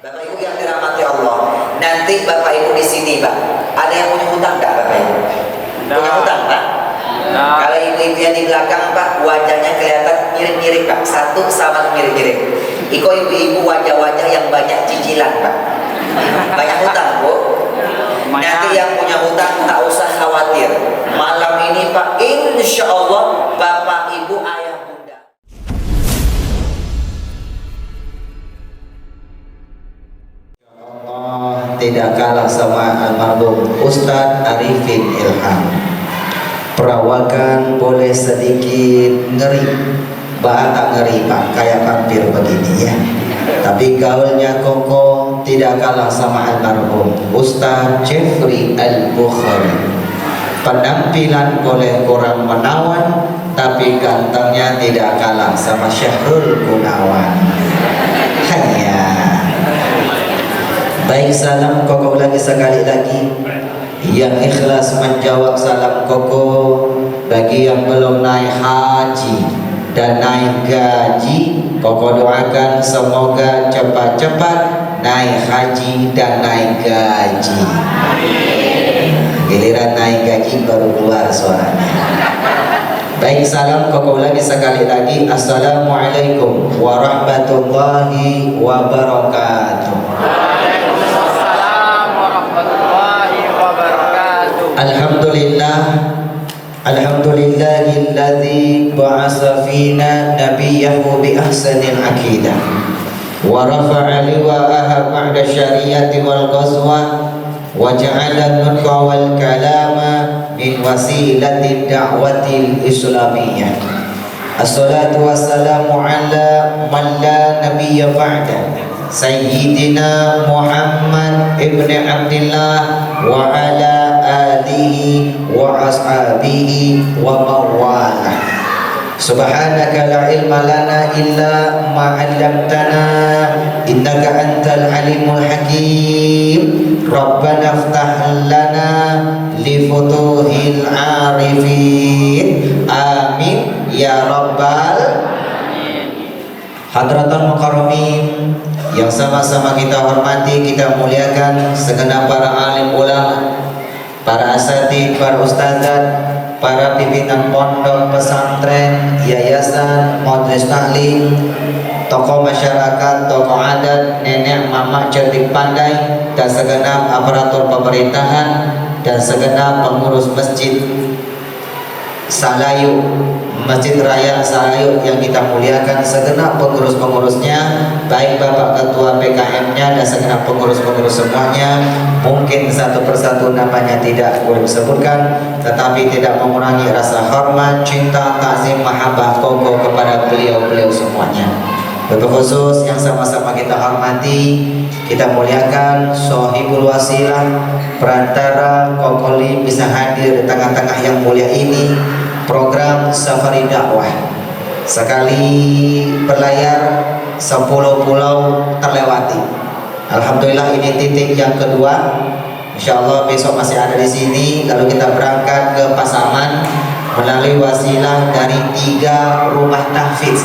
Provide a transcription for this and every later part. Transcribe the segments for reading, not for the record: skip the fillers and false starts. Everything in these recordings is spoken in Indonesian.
Bapak Ibu yang dirahmati Allah, nanti Bapak Ibu di sini, Pak, ada yang punya hutang nggak, Bapak Ibu? Punya hutang, Pak? Kalau ibu-ibu yang di belakang, Pak, wajahnya kelihatan mirip-mirip, Pak. Satu sama mirip-mirip. Iko ibu-ibu wajah-wajah yang banyak cicilan, Pak. Banyak hutang, Bu. Nanti yang punya hutang tak usah khawatir. Malam ini, Pak, insya Allah Bapak Ibu ayah bunda. Tidak kalah sama almarhum Ustadz Arifin Ilham. Perawakan boleh sedikit ngeri, bahkan ngeri Pak, kayak vampir begini ya. Tapi gaulnya kokoh, tidak kalah sama almarhum Ustadz Jeffrey Al-Bukhari. Penampilan boleh kurang menawan, tapi gantengnya tidak kalah sama Syahrul Gunawan. Hanya baik, salam koko lagi sekali lagi. Yang ikhlas menjawab salam koko bagi yang belum naik haji dan naik gaji, koko doakan semoga cepat-cepat naik haji dan naik gaji. Giliran naik gaji baru keluar suaranya. Baik, salam koko lagi sekali lagi. Assalamualaikum warahmatullahi wabarakatuh. Alhamdulillahilladzi ba'atsa fina nabiyyahu bi ahsanil aqidah wa rafa'a liwa'aha ba'da syariati wal ghazwa wa ja'ala nutqa wal kalama min wasilati da'watil islamiyyah. Assalatu wassalamu ala man la nabiyya ba'da Sayyidina Muhammad ibn Abdillah wa ala alihi wa ashabihi wa mawala. Subhanaka la ilma lana illa ma 'allamtana innaka antal alimul hakim. Rabbana iftah lana li futuhil arifin. Amin ya rabbal hadratan mukarramin. Yang sama-sama kita hormati, kita muliakan segenap para alim ulama, para asatidz, para ustadzat, para pimpinan pondok pesantren, yayasan, majelis taklim, tokoh masyarakat, tokoh adat, nenek, mama, cerdik pandai, dan segenap aparatur pemerintahan dan segenap pengurus masjid Salayu, Masjid Raya Salayu yang kita muliakan, segenap pengurus-pengurusnya, baik Bapak Ketua PKM-nya dan segenap pengurus-pengurus semuanya. Mungkin satu persatu namanya tidak boleh disebutkan, tetapi tidak mengurangi rasa hormat, cinta, takzim, mahabbah, kokoh kepada beliau-beliau semuanya. Untuk khusus yang sama-sama kita hormati, kita muliakan Sohibul Wasilah, perantara kokoli bisa hadir di tengah-tengah yang mulia ini, program Safari Dakwah. Sekali berlayar 10 pulau terlewati. Alhamdulillah ini titik yang kedua. Insya Allah besok masih ada di sini. Lalu kita berangkat ke Pasaman melalui wasilah dari 3 rumah tahfidz.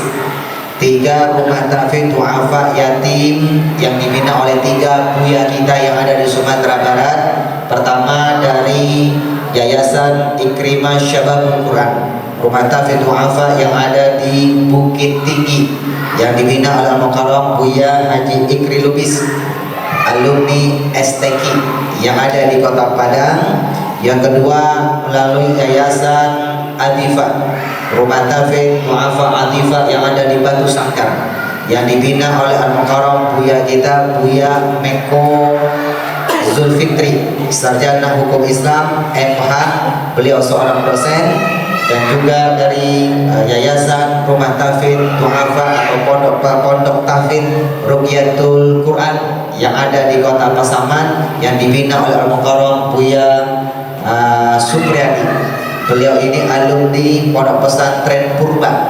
3 rumah tahfidz du'afa yatim yang dibina oleh 3 buya kita yang ada di Sumatera Barat. Pertama dari Yayasan Ikrimah Syababul Quran, rumah tahfidz du'afa yang ada di Bukit Tinggi yang dibina oleh Al-Mukarram Buya Haji Ikri Lubis, alumni STQ yang ada di Kota Padang. Yang kedua melalui Yayasan Adifa, rumah tahfidz du'afa Adifa yang ada di Batu Sangkar yang dibina oleh Al-Mukarram Buya kita Buya Meko Zulfikri, sarjana hukum Islam, MH, beliau seorang dosen. Dan juga dari Yayasan Rumah Tahfidz Du'afa atau Pondok Tahfidz Ruqyatul Quran yang ada di Kota Pasaman yang dibina oleh Al-Mukarram Buya Supriyadi. Beliau ini alumni Pondok Pesantren Purba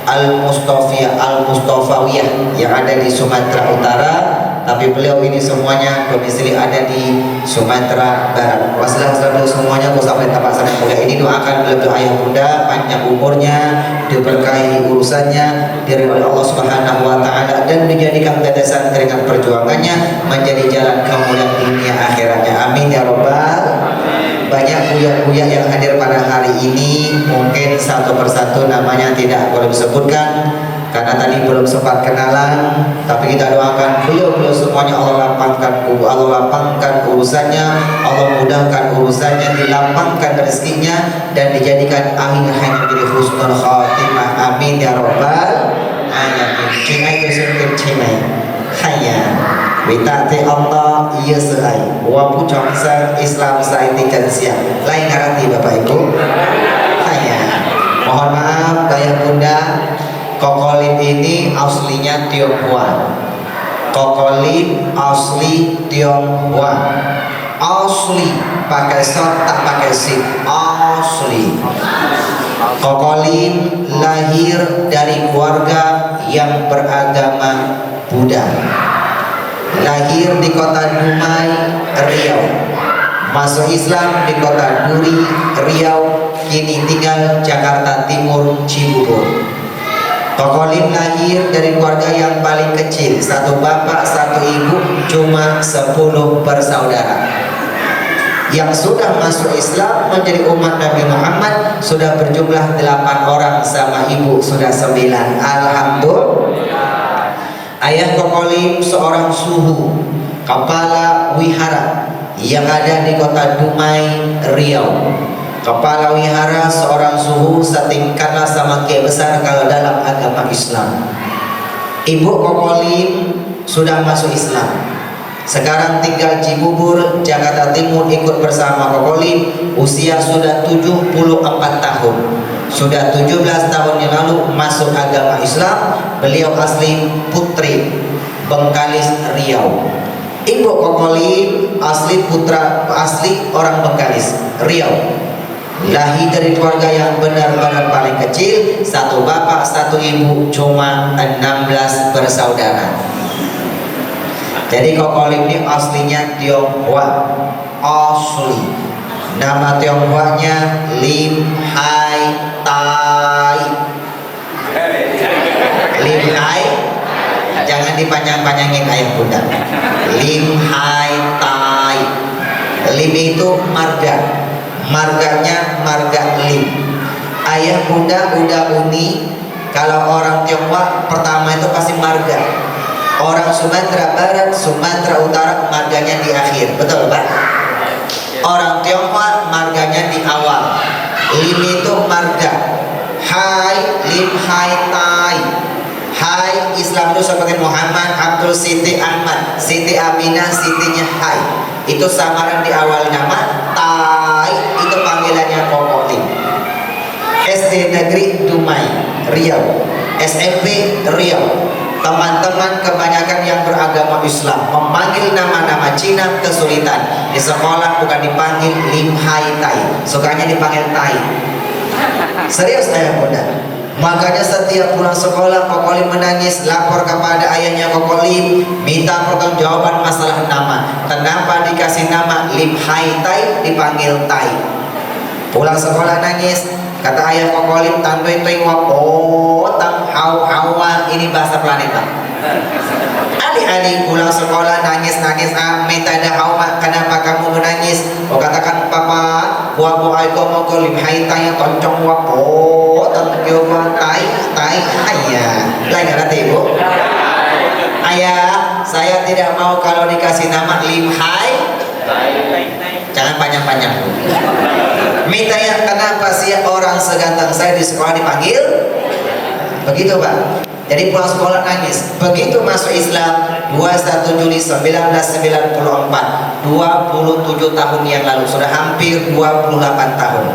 Al-Mustafawiyah yang ada di Sumatera Utara, tapi beliau ini semuanya domisili ada di Sumatera Barat. Wassalamualaikum semuanya. Sampai tempat sana mulia ini doakan beliau ayah bunda panjang umurnya, diberkahi urusannya, diridhoi Allah Subhanahu wa taala, dan dijadikan tetesan keringat perjuangannya menjadi jalan kemuliaan dunia akhiratnya. Amin ya robbal. Banyak buya-buya yang hadir pada hari ini, mungkin satu persatu namanya tidak boleh disebutkan karena tadi belum sempat kenalan, tapi kita doakan beliau semuanya Allah lapangkan urusannya, Allah mudahkan urusannya, dilapangkan rezekinya, dan dijadikan akhir hayat menjadi husnul khatimah. Amin ya robbal alamin. Cinai itu sungkin cinai hanya Witate Allah iya seai wapu congsa Islam saya tikan siang lain ngarati Bapak Ibu. Hanya mohon maaf Gaya Bunda, kokolin ini aslinya Tionghoa. Kokolin asli Tionghoa. Asli pakai shot tak pakai sip. Asli. Kokolin lahir dari keluarga yang beragama Buddha. Lahir di kota Dumai, Riau. Masuk Islam di kota Duri, Riau. Kini tinggal Jakarta Timur, Cibubur. Kokolin lahir dari keluarga yang paling kecil, satu bapak, satu ibu, cuma 10 bersaudara. Yang sudah masuk Islam menjadi umat Nabi Muhammad sudah berjumlah 8 orang, sama ibu sudah 9. Alhamdulillah. Ayah Kokolin seorang suhu, kepala wihara yang ada di kota Dumai, Riau. Kepala wihara seorang suhu setingkatlah sama kiai besar kalau dalam agama Islam. Ibu Kokolin sudah masuk Islam. Sekarang tinggal Cibubur, Jakarta Timur, ikut bersama Kokolin. Usia sudah 74 tahun. Sudah 17 tahun yang lalu masuk agama Islam. Beliau asli Putri, Bengkalis, Riau. Ibu Kokolin asli orang Bengkalis, Riau. Lahir dari keluarga yang benar-benar paling kecil, satu bapak, satu ibu, cuma 16 bersaudara. Jadi Kokolin ini aslinya Tionghoa, asli. Nama Tionghoanya Lim Hai Tai. Lim Hai, jangan dipanjang-panjangin ayah bunda. Lim Hai Tai. Lim itu marga, marganya marga Lim. Ayah bunda udah uni. Kalau orang Tionghoa pertama itu pasti marga. Orang Sumatera Barat, Sumatera Utara marganya di akhir, betul Pak? Orang Tionghoa marganya di awal. Lim itu marga. Hai, Lim Hai Tai. Hai Islam itu seperti Muhammad, Abdul, Siti, Ahmad, Siti Aminah, Sitinya Hai. Itu samaran di awal nama. Tai itu panggilannya Kokolin. SD Negeri Dumai, Riau. SMP Riau. Teman-teman kebanyakan yang beragama Islam memanggil nama-nama Cina kesulitan. Di sekolah bukan dipanggil Lim Hai Tai, sukanya dipanggil Tai. Serius ayah bunda. Makanya setiap pulang sekolah Kokolin menangis, lapor kepada ayahnya Kokolin, minta pertanggungjawaban masalah nama. Kenapa dikasih nama Lim Hai Tai dipanggil Tai? Pulang sekolah nangis, kata ayah Kokolin, tantoy toy wapo tang hau hawa, ini bahasa planet Pak. Adik-adik pulang sekolah nangis-nangis, minta ada hawa, kenapa kamu menangis? Oh katakan papa, wapo aiko mau ke Lim Hai Tai toncong wapo tang kyowa tai tai ayah. Lain kata ibu. Ayah, saya tidak mau kalau dikasih nama Lim Hai. Jangan panjang-panjang. Minta ya, kenapa sih orang seganteng saya di sekolah dipanggil begitu Pak? Jadi pulang sekolah nangis. Begitu masuk Islam 21 Juli 1994, 27 tahun yang lalu, sudah hampir 28 tahun.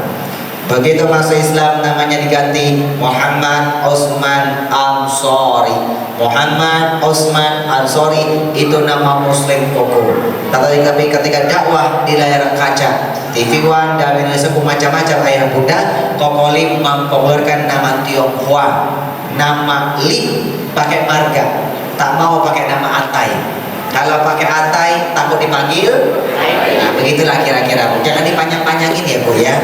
Begitu masuk Islam namanya diganti Muhammad Osman Ansori. Muhammad Osman Ansori itu nama Muslim koko. Tapi ketika dakwah di layar kaca TV One dan Indonesia macam-macam ayah bunda, Kokolin mempopulerkan nama Tionghoa, nama Lim pakai marga, tak mau pakai nama Atai. Kalau pakai atai takut dipanggil. Nah, begitulah kira-kira. Jangan dipanjang-panjangin ya Bu ya.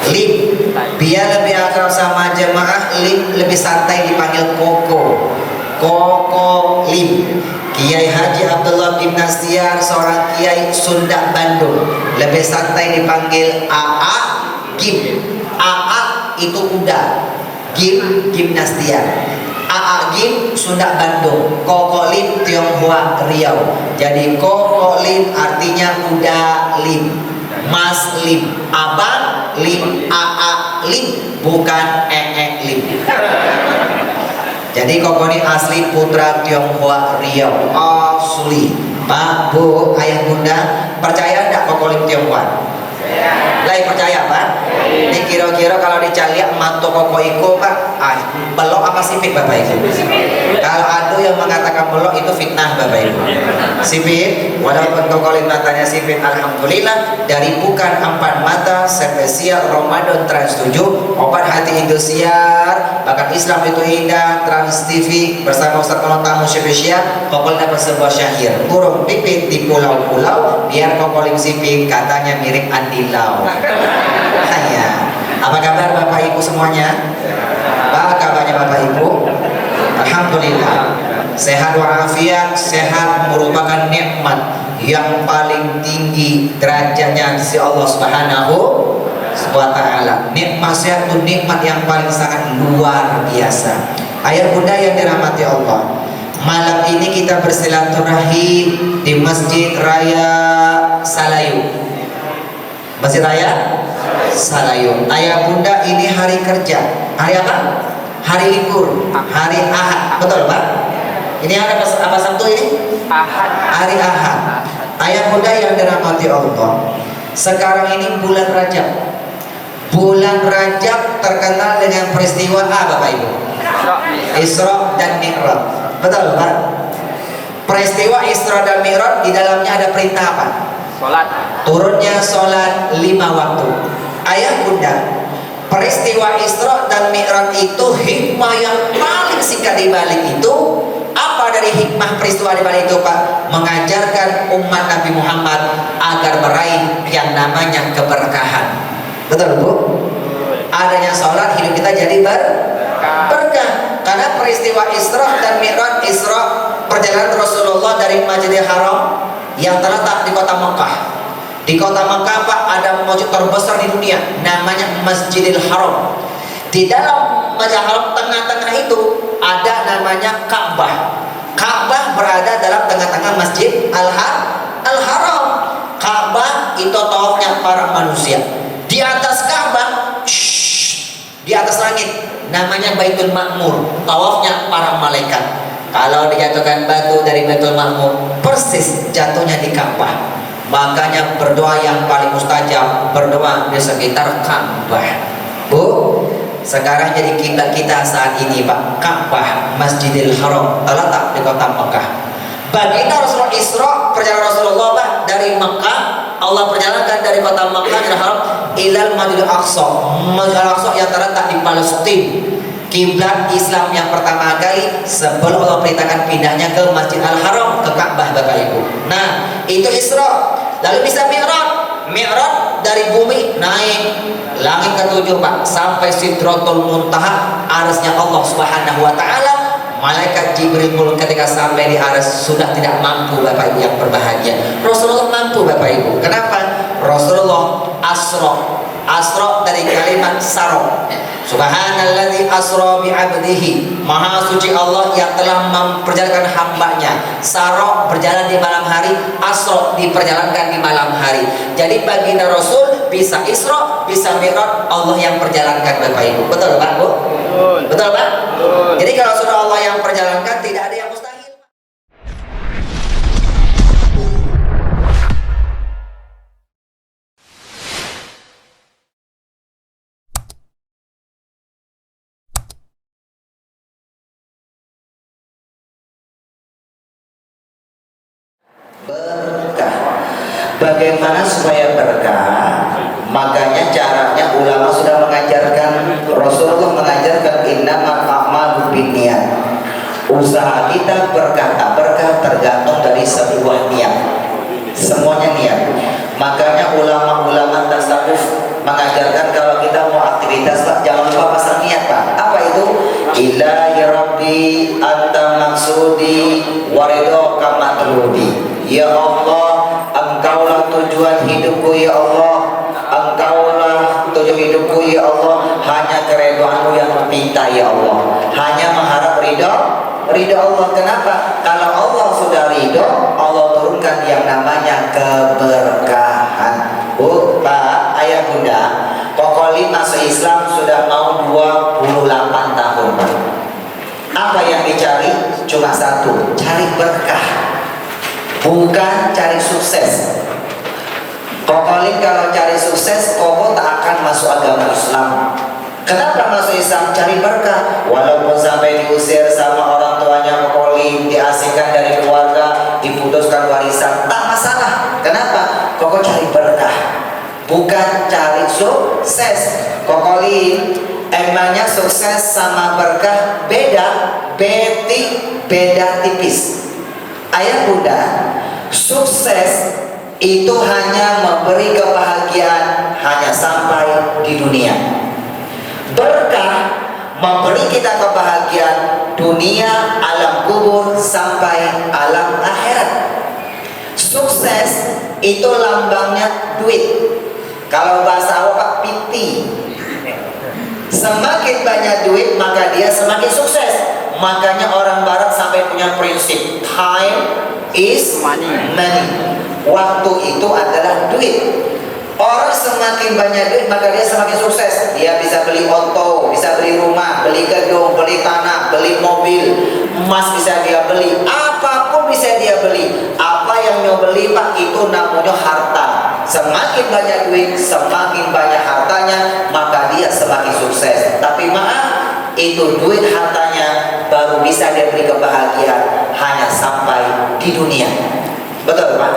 Lim, biar lebih akrab sama jemaah, Lim lebih santai dipanggil Koko. Koko Lim. Kiai Haji Abdullah bin Nastiar, seorang kiai Sunda Bandung, lebih santai dipanggil AA Gim. AA itu udah, Gim Gimnastiar. AA Gim Sunda Bandung, Koko Lim Tionghoa Riau. Jadi Koko Lim artinya udah Lim, Mas Lim, Abang Lim, AA Lim, bukan Lim. Jadi Koko ini asli putra Tionghoa Riau, asli. Pak, Bu, ayah bunda, percaya enggak Koko Lim Tionghoa? Lai percaya Pak? Ini kira-kira kalau dicaliak mantu Koko Iko Pak, belok apa sipit Bapak Ibu? Kalau ada yang mengatakan belok itu fitnah Bapak Ibu. Sipit, walaupun Koko Lim matanya sipit, alhamdulillah dari bukan 4 mata spesial Ramadan Trans 7, obat hati Indosiar, bahkan Islam itu indah Trans TV bersama Ustaz tamu spesial. Koko Lim dapat sebuah syair, burung pipit di pulau-pulau, biar Koko Lim sipit katanya mirip Andi Lau. Hanya, apa kabar Bapak Ibu semuanya? Apa kabarnya Bapak Ibu? Alhamdulillah, sehat walafiat. Sehat merupakan nikmat yang paling tinggi derajatnya di Allah Subhanahu wa Ta'ala. Nikmat sehat itu nikmat yang paling sangat luar biasa. Ayah bunda yang dirahmati Allah, malam ini kita bersilaturahim di Masjid Raya Salayu. Masjid Raya Salayu. Ayah bunda, ini hari kerja. Hari apa? Hari libur. Hari Ahad. Betul Pak? Ini ada apa Sabtu ini? Ahad. Hari Ahad. Ayah bunda yang dirahmati Allah, sekarang ini bulan Rajab. Bulan Rajab terkenal dengan peristiwa Bapak Ibu? Isra dan Mi'raj. Betul Pak? Peristiwa Isra dan Mi'raj, di dalamnya ada perintah apa? Sholat. Turunnya sholat 5 waktu. Ayah bunda, peristiwa Isra dan Mi'raj itu hikmah yang paling singkat di balik itu. Apa dari hikmah peristiwa di balik itu Pak? Mengajarkan umat Nabi Muhammad agar meraih yang namanya keberkahan. Betul Bu? Adanya sholat, hidup kita jadi berkah. Karena peristiwa Isra dan Mi'raj, Isra perjalanan Rasulullah dari Masjidil Haram yang terletak di kota Mekah. Di kota Mekah Pak, ada masjid terbesar di dunia, namanya Masjidil Haram. Di dalam Masjidil Haram tengah-tengah itu ada namanya Ka'bah. Ka'bah berada dalam tengah-tengah Masjid Al-Haram. Ka'bah itu tawafnya para manusia. Di atas Ka'bah, di atas langit, namanya Baitul Ma'mur, tawafnya para malaikat. Kalau dijatuhkan batu dari Baitul Ma'mur, persis jatuhnya di Ka'bah. Makanya berdoa yang paling mustajab, berdoa di sekitar Ka'bah. Bu, sekarang jadi kiblat kita saat ini Pak, Ka'bah, Masjidil Haram, terletak di kota Mekah. Baginda Rasulullah Isra, perjalanan Rasulullah Pak, dari Mekah, Allah perjalankan dari kota Mekah Masjidil Haram ilal Masjidil Aqsa. Masjidil Aqsa yang terletak di Palestina. Kiblat Islam yang pertama kali sebelum Allah perintahkan pindahnya ke Masjid Al-Haram, ke Ka'bah Bapak Ibu. Nah, itu Isra. Lalu bisa Mi'raj. Mi'raj dari bumi naik langit ke-7 Pak, sampai Sidratul Muntaha, arsy-Nya Allah Subhanahu wa Ta'ala. Malaikat Jibril pun ketika sampai di arsy sudah tidak mampu Bapak Ibu yang berbahagia. Rasulullah mampu Bapak Ibu. Kenapa? Rasulullah Asra dari kalimat saro. Subhanalladzi asra bi'abdihi, maha suci Allah yang telah memperjalankan hambanya. Saro berjalan di malam hari, asra diperjalankan di malam hari. Jadi baginda Rasul bisa Isra, bisa Mi'raj, Allah yang perjalankan Bapak Ibu. Betul Pak Bu? Betul Pak? Jadi kalau sudah Allah yang perjalankan, tidak ada yang mustahil. Berkah. Bagaimana supaya berkah? Makanya caranya ulama sudah mengajarkan, Rasulullah mengajarkan innamal a'malu binniyat. Usaha kita berkah tak berkah tergantung dari 10 Ya Allah, Engkaulah tujuan hidupku ya Allah, Engkaulah tujuan hidupku ya Allah. Hanya keredoanmu yang meminta ya Allah, hanya mengharap ridho Allah. Kenapa? Kalau Allah sudah ridho, Allah turunkan yang namanya keberkahan. Bu, Pak, Ayah, Bunda, Kokoli masuk Islam sudah mau 28 tahun, Pak. Apa yang dicari? Cuma satu, cari berkah, bukan cari sukses. Kokoli kalau cari sukses, Koko tak akan masuk agama Islam. Kenapa masuk Islam? Cari berkah. Walaupun sampai diusir sama orang tuanya Kokoli, diasingkan dari keluarga, diputuskan warisan, tak masalah. Kenapa? Koko cari berkah, bukan cari sukses. Kokoli emangnya sukses sama berkah beda, beda tipis. Ayah Bunda, sukses itu hanya memberi kebahagiaan hanya sampai di dunia. Berkah memberi kita kebahagiaan dunia, alam kubur, sampai alam akhirat. Sukses itu lambangnya duit. Kalau bahasa Arab piti. Semakin banyak duit maka dia semakin sukses. Makanya orang barat sampai punya prinsip, time is money. Waktu itu adalah duit. Orang semakin banyak duit maka dia semakin sukses. Dia bisa beli oto, bisa beli rumah, beli gedung, beli tanah, beli mobil, emas bisa dia beli, apapun bisa dia beli. Apa yang dia beli Pak, itu namanya harta. Semakin banyak duit, semakin banyak hartanya, maka dia semakin sukses. Tapi maaf, itu duit hartanya baru bisa dia beri kebahagiaan hanya sampai di dunia. Betul Pak?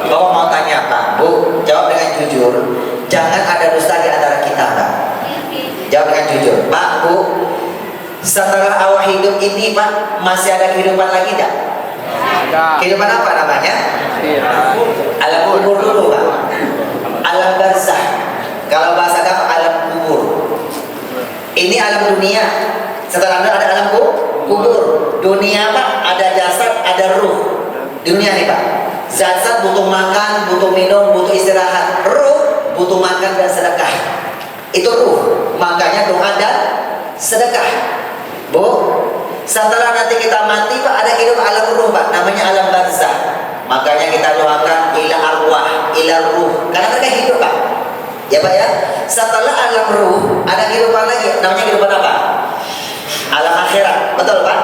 Bapak mau tanya Pak, Bu, jawab dengan jujur. Jangan ada dusta di antara kita Pak. Jawab dengan jujur. Pak, Bu, setelah awal hidup ini Pak, masih ada kehidupan lagi tidak? Kehidupan apa namanya? Alam kubur dulu Pak. Alam barzah. Kalau bahasa agama alam kubur. Ini alam dunia. Setelah ada alam kubur. Dunia Pak, ada jasad, ada ruh. Dunia nih Pak. Jasad butuh makan, butuh minum, butuh istirahat. Ruh butuh makan dan sedekah. Itu ruh. Makanya doa dan sedekah. Bu, setelah nanti kita mati Pak, ada hidup alam ruh Pak, namanya alam barzah. Makanya kita doakan ila arwah, ila ruh, karena mereka hidup Pak. Ya Pak ya. Setelah alam ruh ada kehidupan lagi, namanya kehidupan apa? Alam akhirat. Betul Pak?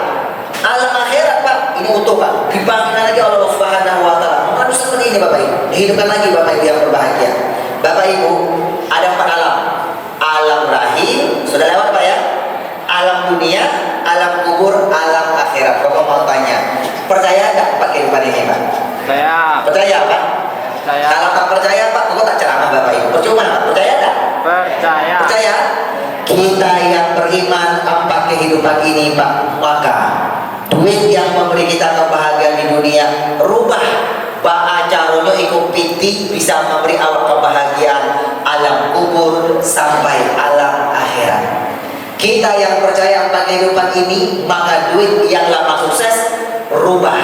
Alam akhirat Pak, ini utuh Pak, dibangun lagi Allah Subhanahu wa Ta'ala. Bukan seperti ini Bapak Ibu, dihidupkan lagi Bapak Ibu yang berbahagia. Bapak Ibu, ada 4 alam. Alam rahim sudah lewat Pak ya. Alam dunia, alam kubur, alam akhirat. Bapak mau tanya, percaya enggak Pak kehidupan ini Pak? Percaya. Percaya Pak? Percaya. Kalau tak percaya Pak, Bapak tak ceramah Bapak Ibu. Percuma Pak, percaya enggak? Percaya. Percaya? Kita yang beriman 4 kehidupan ini Pak, maka duit yang memberi kita kebahagiaan di dunia rubah Pak acaranya ikut piti bisa memberi awak kebahagiaan alam kubur sampai alam akhirat. Kita yang percaya 4 kehidupan ini, maka duit yang lama sukses rubah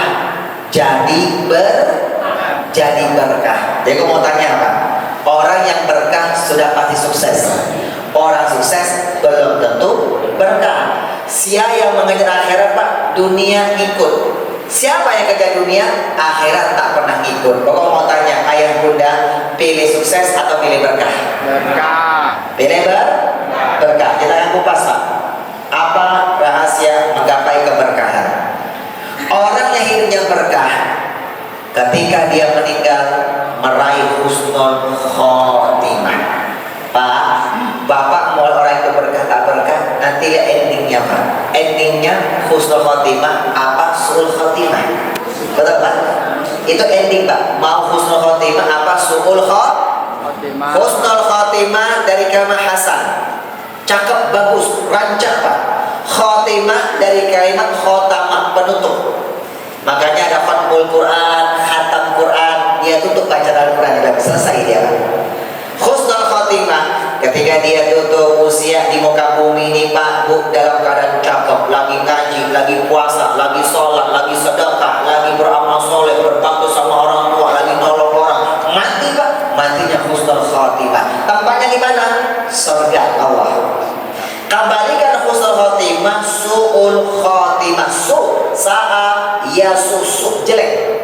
jadi berkah. Jadi aku mau tanya Pak, orang yang berkah sudah pasti sukses. Orang sukses belum tentu berkah. Siapa yang mengejar akhirat Pak, dunia ikut. Siapa yang kejar dunia, akhirat tak pernah ikut. Bapak mau tanya, ayah bunda, pilih sukses atau pilih berkah? Berkah. Pilih berkah. Kita akan kupas Pak, apa rahasia menggapai keberkahan. Orang yang hidupnya berkah, ketika dia meninggal meraih husnul khotimah. Pak, Bapak mau orang itu berkah tak berkah, nanti ya endingnya Pak. Endingnya husnul khotimah apa su'ul khotimah. Betul Pak? Itu ending Pak. Mau husnul khotimah apa su'ul khotimah. Husnul khotimah dari kalimat hasan, cakep, bagus, rancak Pak. Khotimah dari kalimat khotamah, penutup. Makanya ada khatmul Quran, khatam Quran, dia tutup bacaan Quran, sudah selesai dia Pak. Husnul khotimah ketika dia tutup usia di muka bumi ini Pak, Bu, dalam keadaan cakep, lagi ngaji, lagi puasa, lagi sholat, lagi sedekah, lagi beramal soleh, berbakti sama sul khotimah. Sa'a yasusu, jelek.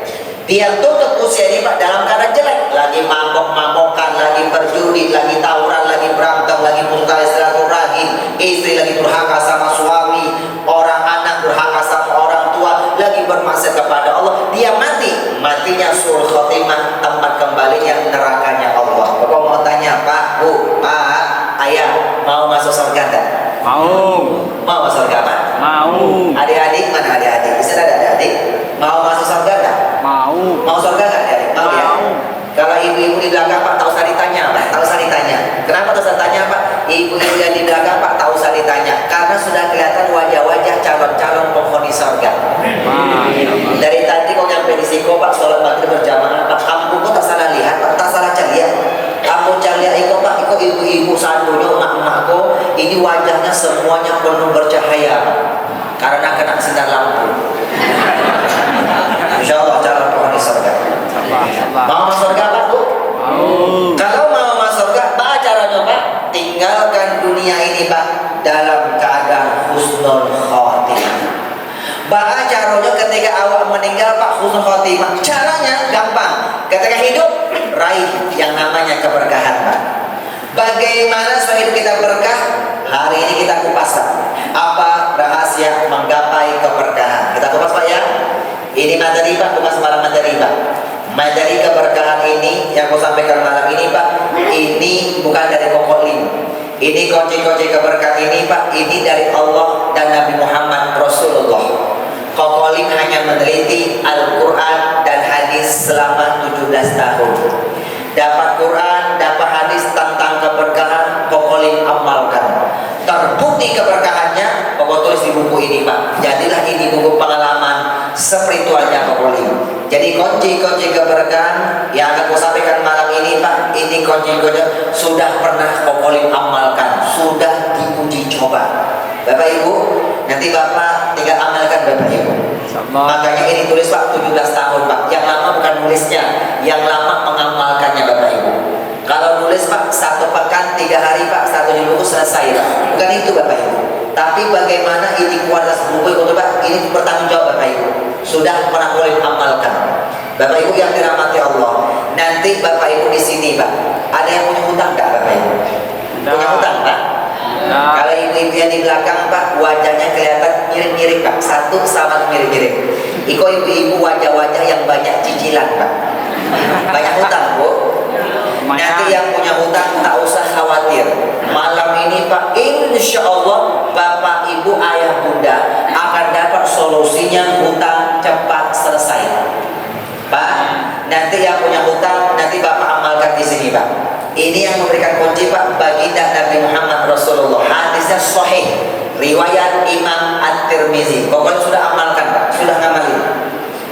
Dia tutup usia ini Pak dalam keadaan jelek, lagi mabok-mabokan, lagi berjudi, lagi tawuran, lagi berantem, lagi putus silaturahim, istri lagi durhaka sama suami, orang anak durhaka sama orang tua, lagi bermaksiat kepada Allah. Dia matinya sul khotimah, tempat kembalinya nerakanya Allah. Bapak mau tanya, Pak, Bu, Pak, Ayah, mau masuk surga enggak? Mau masuk surga Pak? Mau. Adik-adik, mana adik-adik? Bisa ada adik-adik? Mau masuk surga enggak? Mau surga enggak adik-adik? Mau ya? Kalau ibu-ibu di belakang Pak, tak usah ditanya Pak, tak usah ditanya. Kenapa tak usah tanya Pak? Ibu-ibu yang di belakang Pak, tak usah ditanya. Karena sudah kelihatan wajah-wajah calon-calon penghuni surga. Dari tadi kau nyampe di Siko Pak, sholat maghrib berjamaah Pak, kamu kok tak salah lihat Pak, tak salah calian. Aku calian Iko Pak, Iko ibu-ibu sandunya, emak-emakku, ini wajahnya semuanya penuh bercahaya Pak, karena kena sinar lampu. Insya Allah calon penghuni surga. Mau masuk surga Pak, Bu? Kalau mau masuk surga, apa caranya Pak? Tinggalkan dunia ini Pak dalam keadaan husnul khotimah. Bah caranya ketika awak meninggal Pak husnul khotimah. Caranya gampang. Ketika hidup raih yang namanya keberkahan Pak. Bagaimana supaya hidup kita berkah? Hari ini kita kupas Pak. Apa rahasia menggapai keberkahan? Kita kupas Pak ya. Ini materi Pak, bukan sembarang materi Pak. Materi keberkahan ini yang aku sampaikan malam ini Pak, ini bukan dari Kokolim. Ini kunci-kunci keberkahan ini Pak, ini dari Allah dan Nabi Muhammad Rasulullah. Kokolim hanya meneliti Al-Quran dan hadis selama 17 tahun. Dapat Quran, dapat hadis tentang keberkahan, Kokolim amalkan. Terbukti keberkahannya, Koko tulis di buku ini Pak. Jadilah ini buku pengalaman spiritualnya Kokolim. Jadi kunci-kunci keberkahan yang akan saya sampaikan malam ini Pak, ini kunci-kunci sudah pernah Kokolim amalkan, sudah diuji coba. Bapak Ibu, nanti Bapak tinggal amalkan Bapak Ibu. Makanya ini tulis Pak 17 tahun Pak. Yang lama bukan nulisnya, yang lama mengamalkannya Bapak Ibu. Kalau nulis Pak 1 pekan 3 hari Pak 1 buku selesai Pak. Bukan itu Bapak Ibu. Tapi bagaimana ini kualitas buku itu Pak, ini bertanggung jawab Bapak Ibu. Sudah pernah boleh amalkan. Bapak Ibu yang dirahmati Allah. Nanti Bapak Ibu di sini Pak, ada yang punya hutang enggak Bapak Ibu? Punya hutang Pak? Kalau ibu-ibu yang di belakang Pak, wajahnya kelihatan mirip-mirip Pak, satu sama mirip-mirip. Iko ibu-ibu wajah-wajah yang banyak cicilan Pak. Banyak hutang Bu. Nanti yang punya hutang tak usah khawatir. Malam ini Pak, insya Allah Bapak Ibu Ayah Bunda akan dapat solusinya, hutang cepat selesai. Pak, nanti yang punya hutang nanti Bapak amalkan di sini Pak. Ini yang memberikan kunci Pak, baginda Nabi Muhammad Rasulullah. Hadisnya sahih, riwayat Imam At-Tirmizi. Pokoknya sudah amalkan Pak, sudah ngamalin.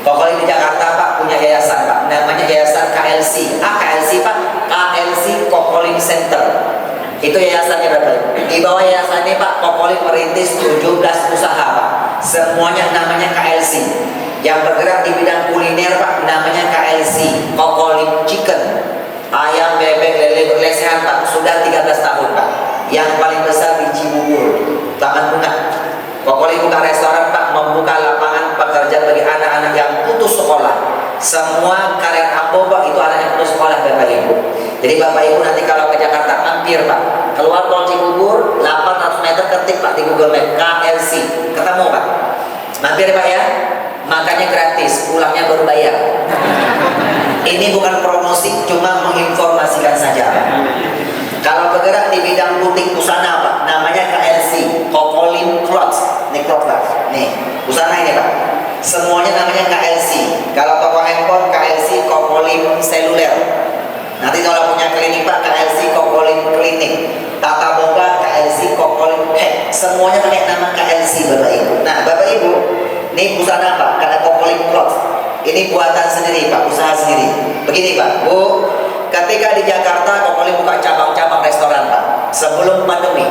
Pokoknya di Jakarta Pak punya yayasan Pak, namanya yayasan KLC. KLC Pak, KLC Kokolim Center. Itu yayasannya Bapak Ibu. Di bawah yayasan ini Pak, Kokolim merintis 17 usaha Pak. Semuanya namanya KLC. Yang bergerak di bidang kuliner Pak, namanya KLC Kokolim Chicken. Ayam, bebek, lele berlesehan Pak, sudah 13 tahun Pak. Yang paling besar di Cibubur, Taman Bunga. Kokolim buka restoran Pak, membuka lapangan pekerjaan bagi anak-anak yang putus sekolah. Semua karyawan Ambo Pak, itu anak yang putus sekolah Bapak Ibu. Jadi Bapak Ibu nanti kalau ke Jakarta mampir Pak, keluar tol Cibubur 800 meter, ketik Pak di Google Map KLC, ketemu Pak. Mampir Pak ya, makannya gratis, pulangnya baru bayar. Ini bukan promosi, cuma menginformasikan saja Pak. Kalau bergerak di bidang butik busana Pak, namanya KLC Kokolim Clothes. Ini cloth Pak, nih busana ini Pak, semuanya namanya KLC. Kalau toko handphone KLC Kokolim Seluler. Nanti kalau punya klinik Pak, KLC Kokolim Klinik. Tata boga KLC Kokolim Pet. Semuanya pakai nama KLC Bapak Ibu. Nah Bapak Ibu, ini busana Pak, karena Kokolim Clothes. Ini buatan sendiri Pak, usaha sendiri. Begini Pak, Bu, ketika di Jakarta Kokolim buka cabang-cabang restoran Pak. Sebelum pandemi,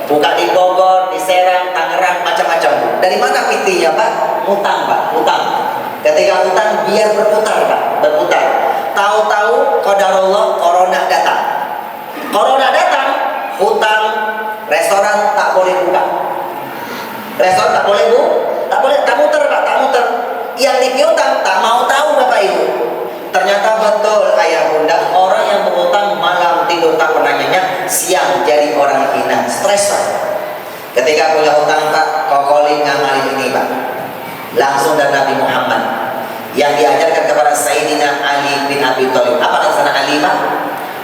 buka di Bogor, di Serang, Tangerang, macam-macam. Dari mana PT-nya Pak? Utang Pak, utang. Ketika utang biar berputar Pak, berputar. Tahu-tahu qadarullah corona datang. Corona datang, hutang restoran tak boleh buka. Restoran tak boleh bu, tak boleh, tak muter pak, tak muter. Yang di piutang tak mau tahu bapak ibu. Ternyata betul ayah bunda, orang yang berutang malam tidur tak pernah nyenyak, siang jadi orang hina, stres pak. Ketika punya utang pak, kokolin ngamalin ini pak, langsung dari Nabi Muhammad yang diajarkan kepada Sayyidina Ali bin Abi Thalib. Apa kata sana Ali pak?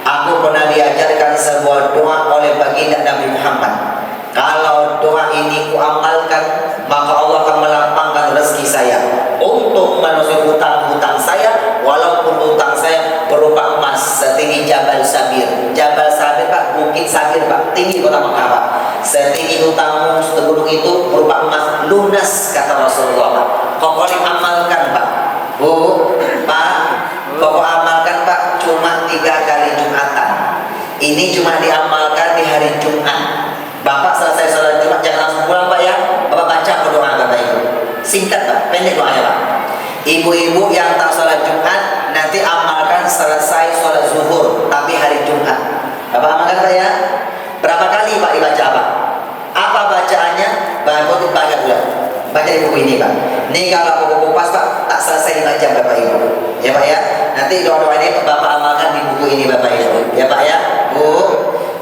Aku pernah diajarkan sebuah doa oleh baginda Nabi Muhammad. Kalau doa ini kuamalkan, maka Allah akan melapangkan rezeki saya untuk menusuk hutang-hutang saya, walaupun hutang saya berupa emas setinggi Jabal Sabir. Jabal Sabir pak, Bukit Sabir pak, tinggi kota Mekah pak. Setinggi hutangmu segunung itu berupa emas lunas, kata Rasulullah pak. Pokoknya amalkan pak. Bu, pak, pokok amalkan pak, cuma 3 kali Jumatan. Ini cuma diamalkan di hari Jumat. Bapak selesai sholat Jumat jangan langsung pulang pak ya. Bapak baca doa bapak ibu. Singkat pak, pendek doanya pak. Ibu-ibu yang tak sholat Jumat nanti amalkan selesai sholat zuhur, tapi hari Jumat. Bapak amalkan pak ya. Berapa kali pak dibaca pak? Apa bacaannya? Bapak baca ulang. Baca di buku ini pak. Ini kalau buku kupas pak tak selesai 5 jam bapak ibu. Ya pak ya. Nanti doa-doa ini bapak amalkan di buku ini bapak ibu. Ya pak ya. Bu.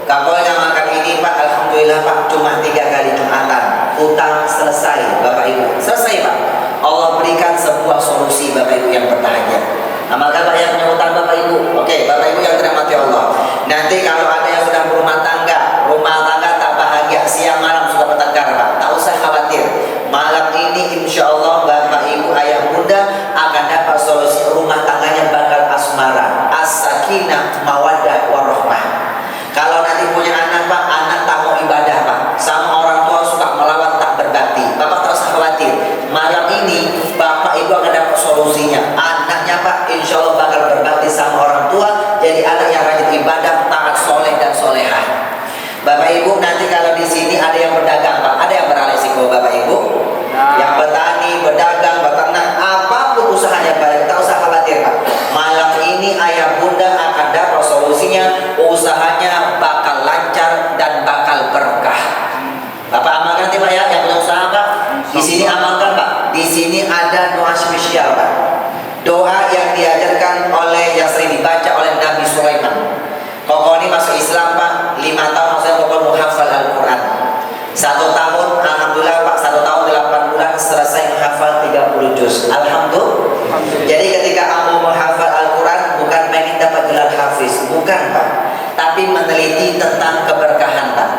Kalau ngamalkan ini pak, alhamdulillah pak, cuma 3 kali Jumatan, utang selesai bapak ibu, selesai pak. Allah berikan sebuah solusi bapak ibu yang berbahagia. Amalkan pak yang punya utang bapak ibu. Oke, bapak ibu yang dirahmati Allah. Nanti kalau ada yang sudah berumah tangga tak bahagia, siang malam sudah bertengkar pak, tak usah khawatir. Malam ini insya Allah bapak ibu ayah bunda akan dapat solusi, rumah tangganya bakal asmara, as-sakinah, mawaddah, warahmah. Kalau nanti punya anak pak, anak tak mau ibadah pak, sama orang tua suka melawan tak berbakti, bapak tak usah khawatir. Malam ini bapak ibu akan dapat solusinya. Anaknya pak, insya Allah bakal berbakti sama orang tua, jadi anak yang rajin ibadah, taat, soleh dan solehah. Bapak ibu nanti kalau di sini ada yang berdagang pak, ada yang berresiko bapak ibu, yang petani, berdagang, beternak, apapun usahanya pak, tak usah khawatir pak. Malam ini ayah bunda akan dapat solusinya, usahanya bakal lancar dan bakal berkah. Bapak amalkan nanti pak ya, yang punya usaha pak. Di sini amalkan pak. Di sini ada doa spesial pak. Doa yang diajarkan oleh yang sering dibaca oleh Nabi Sulaiman. Koko ini masuk Islam pak, 5 tahun maksudnya koko menghafal Al-Quran. 1 tahun, alhamdulillah pak, 1 tahun 8 bulan selesai menghafal 30 juz. Alhamdulillah. Jadi ketika kamu menghafal Al-Quran bukan pengen dapat gelar hafiz, bukan pak, tapi meneliti tentang keberkahan pak.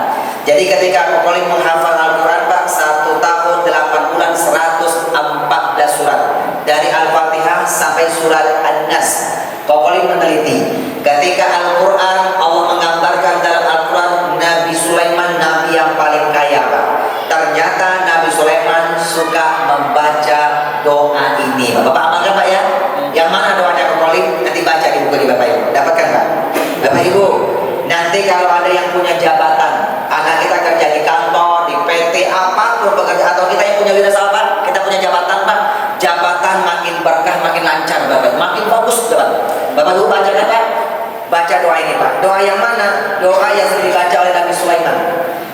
Jadi ketika Kokolim menghafal Al-Quran pak, 1 tahun 8 bulan 114 surat dari Al-Fatihah sampai surat An-Nas. Kokolim meneliti ketika Al-Quran Allah menggambarkan dalam Al-Quran Nabi Sulaiman nabi yang paling kaya pak. Ternyata Nabi Sulaiman suka membaca doa ini. Bapak amalkan pak ya. Yang mana doanya Kokolim? Nanti baca di buku di bapak ibu. Dapatkan pak. Bapak ibu, nanti kalau ada yang punya jabatan, anak kita kerja di kantor, di PT, apapun pekerjaan, atau kita yang punya wira pak, kita punya jabatan pak, jabatan makin berkah, makin lancar bapak, makin bagus bapak. Bapak ibu baca kan pak? Baca doa ini pak. Doa yang mana? Doa yang sering dibaca oleh Nabi Sulaiman.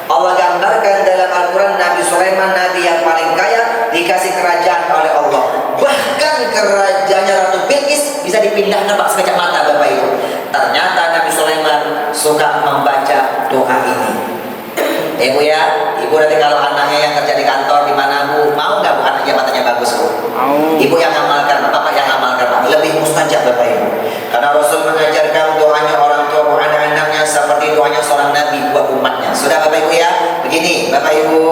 Allah gambarkan dalam Al-Quran Nabi Sulaiman nabi yang paling kaya, dikasih kerajaan oleh Allah. Bahkan kerajaannya Ratu Bilqis bisa dipindahkan pak sekejap mata bapak ibu. Ternyata Nabi Sulaiman suka membaca doa ini. Ibu ya, ibu nanti kalau anaknya yang kerja di kantor di mana bu, mau nggak bu anak jabatannya bagus bu? Mau. Ibu yang amalkan, bapak yang amalkan pak, lebih mustajab bapak ibu. Karena Rasul mengajarkan doanya orang tua buat anak-anaknya seperti doanya seorang nabi buat umatnya. Sudah bapak ibu ya, begini bapak ibu,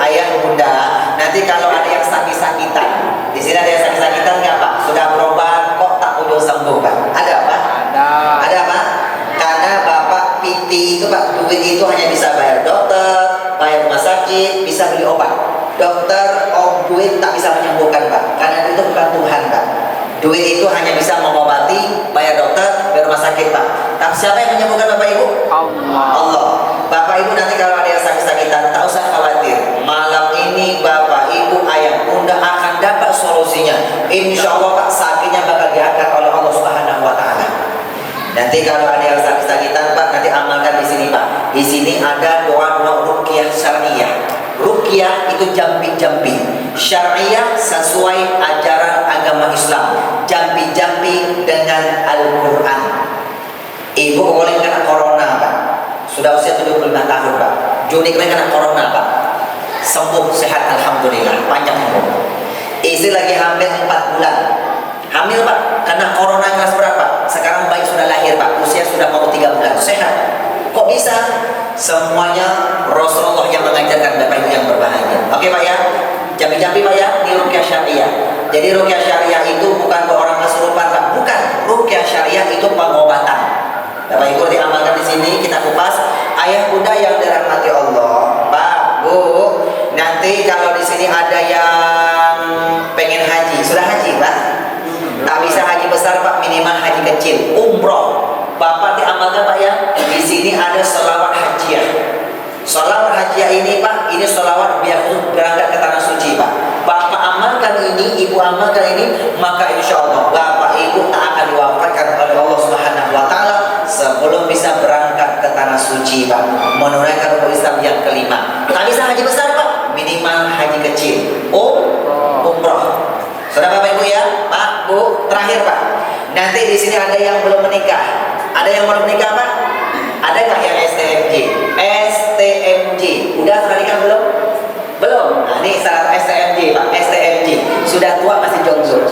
ayah bunda, nanti kalau ada yang sakit-sakitan, di sini ada yang sakit-sakitan nggak pak? Sudah berobat kok tak kunjung sembuh pak? Ada pak? Ada pak? Karena bapak PT itu pak, duit itu hanya bisa bayar dokter, bayar rumah sakit, bisa beli obat. Dokter, duit tak bisa menyembuhkan pak, karena itu bukan Tuhan pak. Duit itu hanya bisa mengobati, bayar dokter, bayar rumah sakit pak. Tapi siapa yang menyembuhkan bapak ibu? Allah. Bapak ibu nanti kalau ada yang sakit-sakitan, tak usah khawatir. Malam ini bapak ibu ayah bunda akan dapat solusinya. Insya Allah pak, sakitnya bakal diangkat oleh Allah Subhanahu Wa Taala. Nanti kalau ada yang sakit-sakitan pak, nanti amalkan di sini pak. Di sini ada doa-doa ruqyah syar'iyah. Ruqyah itu itu jampi-jampi. Syariah sesuai ajaran agama Islam. Jampi-jampi dengan Al-Quran. Ibu boleh kena corona Pak. Sudah usia 75 tahun Pak. Juni kemarin kena corona Pak. Sembuh sehat alhamdulillah, panjang umur. Istri lagi hamil 4 bulan. Hamil Pak, kena corona kelas berapa? Sekarang bayi sudah lahir Pak, usia sudah mau 3 bulan, sehat. Kok bisa? Semuanya Rasulullah yang mengajarkan Bapak Ibu yang berbahagia. Oke Pak ya, jampi-jampi Pak ya, ini rukyah syariah. Jadi rukyah syariah itu bukan buat orang kesurupan Pak, bukan. Rukyah syariah itu pengobatan. Bapak Ibu diamalkan di sini, kita kupas. Ayah bunda yang dirahmati Allah, Pak, Bu, nanti kalau di sini ada yang pengen haji, sudah haji Pak? Tak bisa haji besar Pak, minimal haji kecil, umroh. Bapak diamalkan Pak ya. Di sini ada sholawat hajiah. Sholawat hajiah ini Pak, ini sholawat biar berangkat ke tanah suci Pak. Bapak amalkan ini, ibu amalkan ini, maka insya Allah Bapak Ibu tak akan diwafatkan oleh Allah Subhanahu Wa Taala sebelum bisa berangkat ke tanah suci Pak, menunaikan rukun Islam yang kelima. Tak bisa haji besar Pak, minimal haji kecil, umroh. Sudah Bapak Ibu ya, Pak, Bu, terakhir Pak. Nanti di sini ada yang belum menikah. Ada yang belum menikah Pak? Ada nggak yang STMJ? STMJ, udah sudah nikah belum? Belum. Nah, ini syarat STMJ Pak, STMJ. Sudah tua masih jomblo.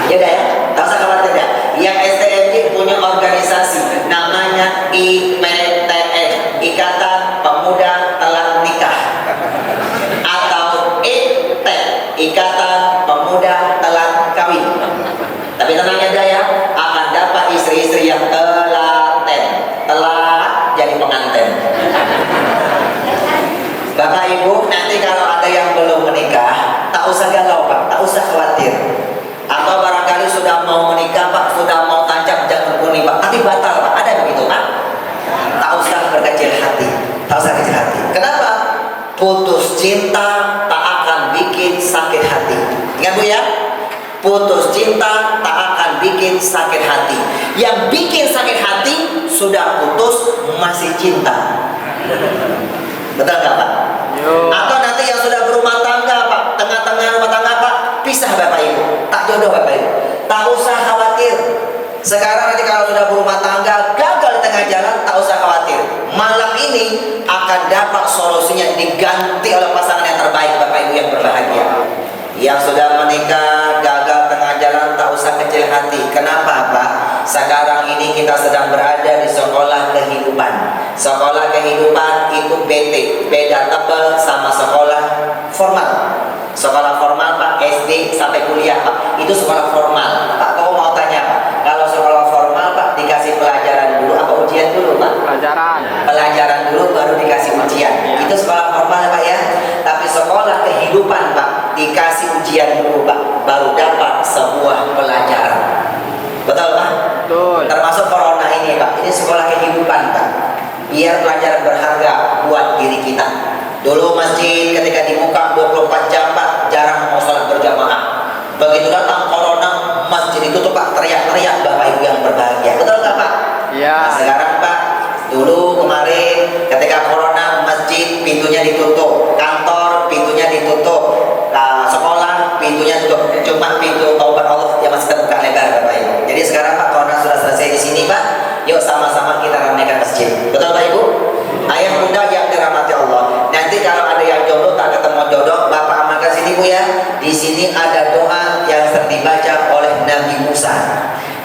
Ya udah ya, tak usah khawatir ya. Yang STMJ punya organisasi, namanya IPTN, Ikatan Pemuda Telah Nikah, atau IPT, Ikatan Pemuda Telah Kawin. Tapi tenang aja ya, akan dapat istri-istri yang telaten, telah jadi pengantin. Bapak Ibu, nanti kalau ada yang belum menikah, tak usah galau Pak, tak usah khawatir. Atau barangkali sudah mau menikah Pak, sudah mau tancap jangan kuning Pak, tapi batal Pak, ada begitu Pak? Tak usah berkecil hati, tak usah kecil hati. Kenapa? Putus cinta tak akan bikin sakit hati. Ingat Bu ya? Putus cinta tak akan bikin sakit hati. Yang bikin sakit hati sudah putus masih cinta. Betul nggak Pak? Yo. Atau nanti yang sudah berumah tangga Pak, tengah-tengah rumah tangga Pak, pisah Bapak Ibu, tak jodoh Bapak Ibu. Tak usah khawatir. Sekarang nanti kalau sudah berumah tangga gagal di tengah jalan, tak usah khawatir. Malam ini akan dapat solusinya, diganti oleh pasangan yang terbaik Bapak Ibu yang berbahagia. Yang sudah menikah gagal tengah jalan, tak usah kecil hati. Kenapa Pak? Sekarang ini kita sedang berada di sekolah kehidupan. Sekolah kehidupan itu beda tebal sama sekolah formal. Sekolah formal Pak, SD sampai kuliah Pak, itu sekolah formal. Pak, kau mau tanya Pak, kalau sekolah formal Pak dikasih pelajaran dulu apa ujian dulu Pak? Pelajaran dulu baru dikasih ujian. Itu sekolah formal Pak ya. Tapi sekolah kehidupan Pak dikasih ujian dulu Pak, baru dapat sebuah pelajaran. Betul Pak? Betul. Termasuk corona ini Pak, ini sekolah kehidupan Pak, biar pelajaran berharga buat diri kita. Dulu masjid ketika dibuka 24 jam Pak, jarang mau sholat berjamaah. Begitu datang corona, masjid itu tuh Pak teriak-teriak Bapak Ibu yang berbahagia. Betul nggak Pak? Iya. Nah, sekarang Pak, dulu kemarin ketika corona masjid pintunya ditutup, kantor pintunya ditutup, sekolah pintunya tutup, cuma pintu taubat Allah yang masih terbuka lebar Bapak Ibu. Jadi sekarang Pak, corona sudah selesai di sini Pak, yuk sama-sama kita ramaikan masjid. Betul Pak Ibu? Ayah bunda yang dirahmati Allah. Nanti kalau ada yang jodoh tak ketemu jodoh, Bapak amalkan sini Bu ya. Di sini ada doa yang sering dibaca oleh Nabi Musa.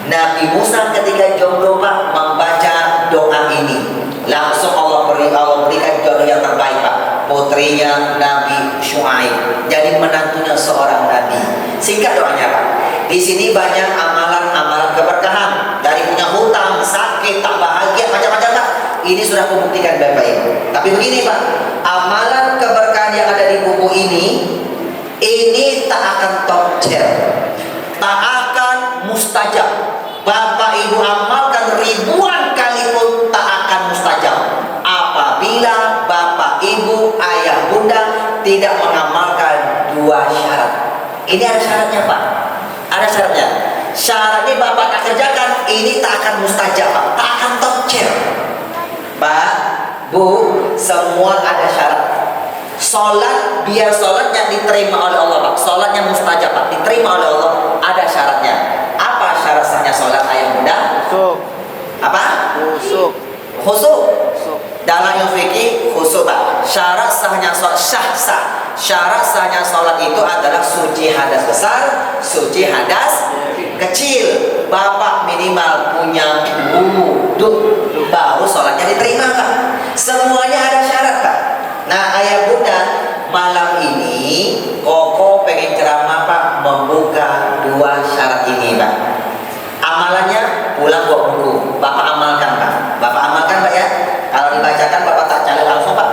Nabi Musa ketika jodoh Pak membaca doa ini, langsung Allah berikan jodoh yang terbaik Pak. Putrinya Nabi Syuaib jadi menantunya seorang nabi. Singkat doanya Pak. Di sini banyak amalan-amalan keberkahan, dari punya hutang, sakit, tak bahagia, macam-macam Pak. Ini sudah kubuktikan Bapak Ibu. Tapi begini Pak, amalan keberkahan yang ada di buku ini tak akan tokcer, tak akan mustajab. Bapak Ibu amalkan ribuan kali pun tak akan mustajab apabila Bapak Ibu, ayah bunda tidak mengamalkan dua syarat. Ini ada syaratnya Pak, ada syaratnya. Syaratnya Bapak tak kerjakan, ini tak akan mustajab Pak, tak akan tokcer. Pak, Bu, semua ada syarat. Sholat, biar sholatnya diterima oleh Allah Pak, sholatnya mustajab Pak, diterima oleh Allah, ada syaratnya. Apa syarat sahnya sholat ayah bunda? Khusyuk. Apa? Khusyuk. Khusyuk. Khusyuk. Dalam yang fikih khusyuk Pak. Syarat sahnya sholat sah. Syarat sahnya sholat itu adalah suci hadas besar, suci hadas kecil. Bapak minimal punya wudhu, baru sholatnya diterima Pak. Semuanya ada syarat Pak. Nah ayah bunda, malam ini Koko pengen ceramah Pak, membuka dua syarat ini Pak. Amalannya pulang bawa buku, Bapak amalkan Pak. Bapak amalkan Pak ya. Kalau dibacakan Bapak tak caleg langsung Pak.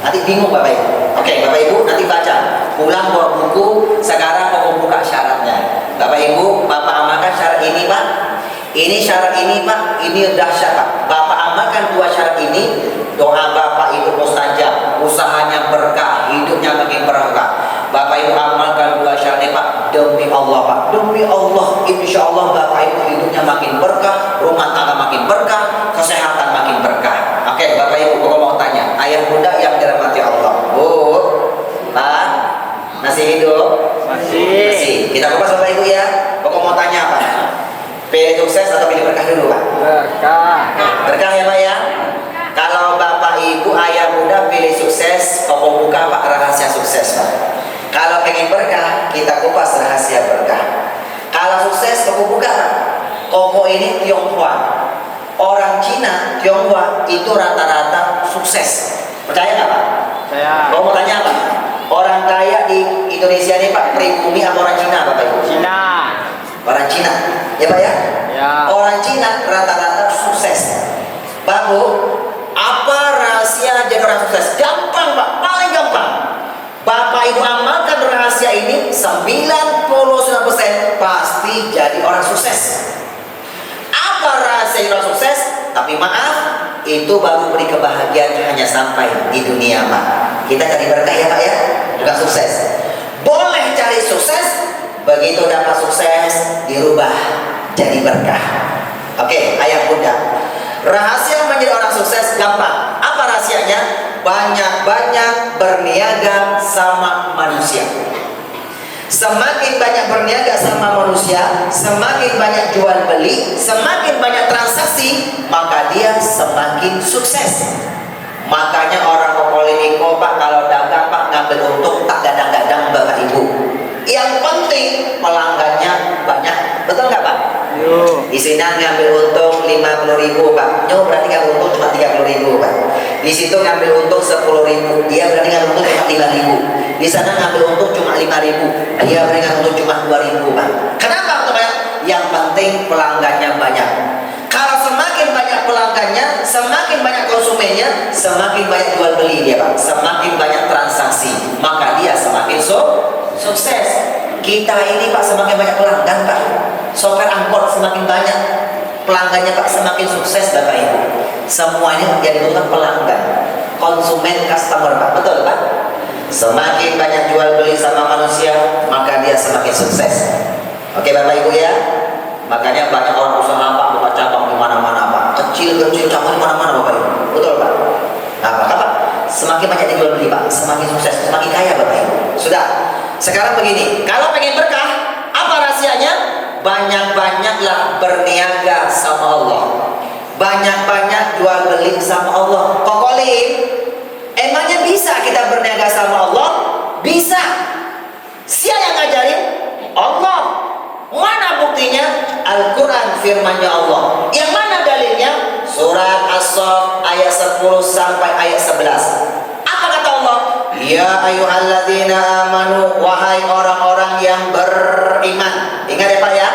Nanti bingung Bapak Ibu. Oke Bapak Ibu nanti baca. Pulang bawa buku. Sekarang Koko buka syaratnya. Bapak Ibu, Bapak amalkan syarat ini Pak. Ini syarat ini Pak. Ini dahsyat Pak. Bapak amalkan dua syarat ini. Doa Bapak Ibu mustajab, usahanya berkah, hidupnya makin berkah. Bapak Ibu amalkan dua syarat ini Pak. Demi Allah Pak, demi Allah, insya Allah Bapak Ibu hidupnya makin berkah, rumah tangga makin berkah, kesehatan makin berkah. Oke Bapak Ibu, Koko mau tanya, ayah bunda yang dirahmati Allah, Bu, Pak, masih hidup? Masih. Kita kupas Bapak Ibu ya. Koko mau tanya apa? Pilih sukses atau pilih berkah dulu Pak? Berkah. Berkah ya Pak ya. Kalau Bapak Ibu ayah bunda pilih sukses, Koko buka Pak rahasia sukses Pak. Kalau pengen berkah, kita kupas rahasia berkah. Kalau sukses, Koko buka Pak. Koko ini Tionghoa. Orang Cina, Tionghoa itu rata-rata sukses. Percaya nggak Pak? Saya. Kau mau tanya apa? Orang kaya di Indonesia ini Pak, pribumi atau orang Cina Bapak Ibu? Cina. Orang Cina, ya Pak ya? Ya. Orang Cina rata-rata sukses. Pak Bu, apa rahasia jadi orang sukses? Gampang Pak, paling gampang. Bapak Ibu amalkan rahasia ini, 99% pasti jadi orang sukses. Apa rahasia orang sukses? Tapi maaf, itu baru beri kebahagiaan hanya sampai di dunia Pak. Kita cari berkah ya Pak ya, bukan sukses. Boleh cari sukses, begitu dapat sukses dirubah jadi berkah. Oke, ayah bunda, rahasia menjadi orang sukses gampang. Apa rahasianya? Banyak-banyak berniaga sama manusia. Semakin banyak berniaga sama manusia, semakin banyak jual beli, semakin banyak transaksi, maka dia semakin sukses. Makanya orang Kokoliniko Pak, kalau dagang Pak ngambil untung tak gadang-gadang Bapak Ibu. Yang penting pelanggannya banyak, betul nggak Pak? Yo. Di sini ngambil untung 50.000 Pak. Nyo berarti ngambil untung cuma 30.000 Pak. Di situ ngambil untung 10.000, dia berarti ngambil untung cuma 5.000. Di sana ngambil untung cuma 5.000, dia berarti ngambil untung cuma 2.000 Pak. Kenapa Pak? Yang penting pelanggannya banyak. Kalau semakin banyak pelanggannya, semakin banyak konsumennya, semakin banyak jual beli dia Pak, semakin banyak transaksi, maka dia semakin sukses. Kita ini Pak semakin banyak pelanggan Pak. Sopir angkot semakin banyak, pelanggannya Pak semakin sukses Bapak Ibu. Semuanya yang dibutuhkan pelanggan, konsumen, customer Pak, betul Pak? Semakin banyak jual beli sama manusia, maka dia semakin sukses. Oke Bapak Ibu ya. Makanya banyak orang usaha Pak buka cabang di mana-mana Pak, kecil-kecil cabang di mana-mana Bapak Ibu, betul Pak? Nah Pak, semakin banyak dijual beli Pak, semakin sukses, semakin kaya Bapak Ibu. Sudah. Sekarang begini, kalau pengen berkah, apa rahasianya? Banyak-banyaklah berniaga sama Allah, banyak-banyak jual beli sama Allah. Kokolin, emangnya bisa kita berniaga sama Allah? Bisa. Siapa yang ngajarin? Allah. Mana buktinya? Al-Quran firmannya Allah. Yang mana dalilnya? Surat As-Saff ayat 10 sampai ayat 11. Apa kata Allah? Ya ayyuhalladzina amanu, wahai orang-orang yang beriman. Ingat ya Pak ya,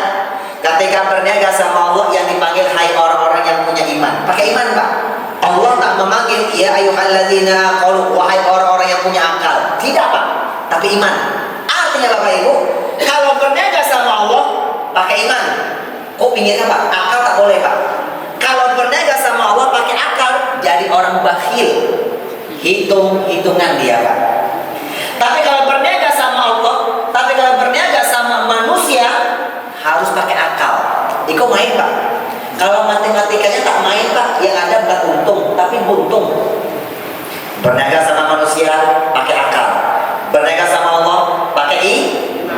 ketika berniaga sama Allah yang dipanggil hai orang-orang yang punya iman. Pakai iman Pak. Allah tak memanggil ya ayyuhalladzina qalu, wahai orang-orang yang punya akal. Tidak Pak, tapi iman. Artinya Bapak Ibu, kalau berniaga sama Allah pakai iman. Kok pinggirnya Pak? Akal tak boleh Pak. Kalau berniaga sama Allah pakai akal, jadi orang bakhil. Hitung-hitungan dia Pak. Tapi kalau berniaga sama Allah, tapi kalau berniaga sama manusia harus pakai akal. Iko main Pak. Kalau matematikanya tak main Pak, yang ada bukan untung tapi buntung. Berniaga sama manusia pakai akal. Berniaga sama Allah pakai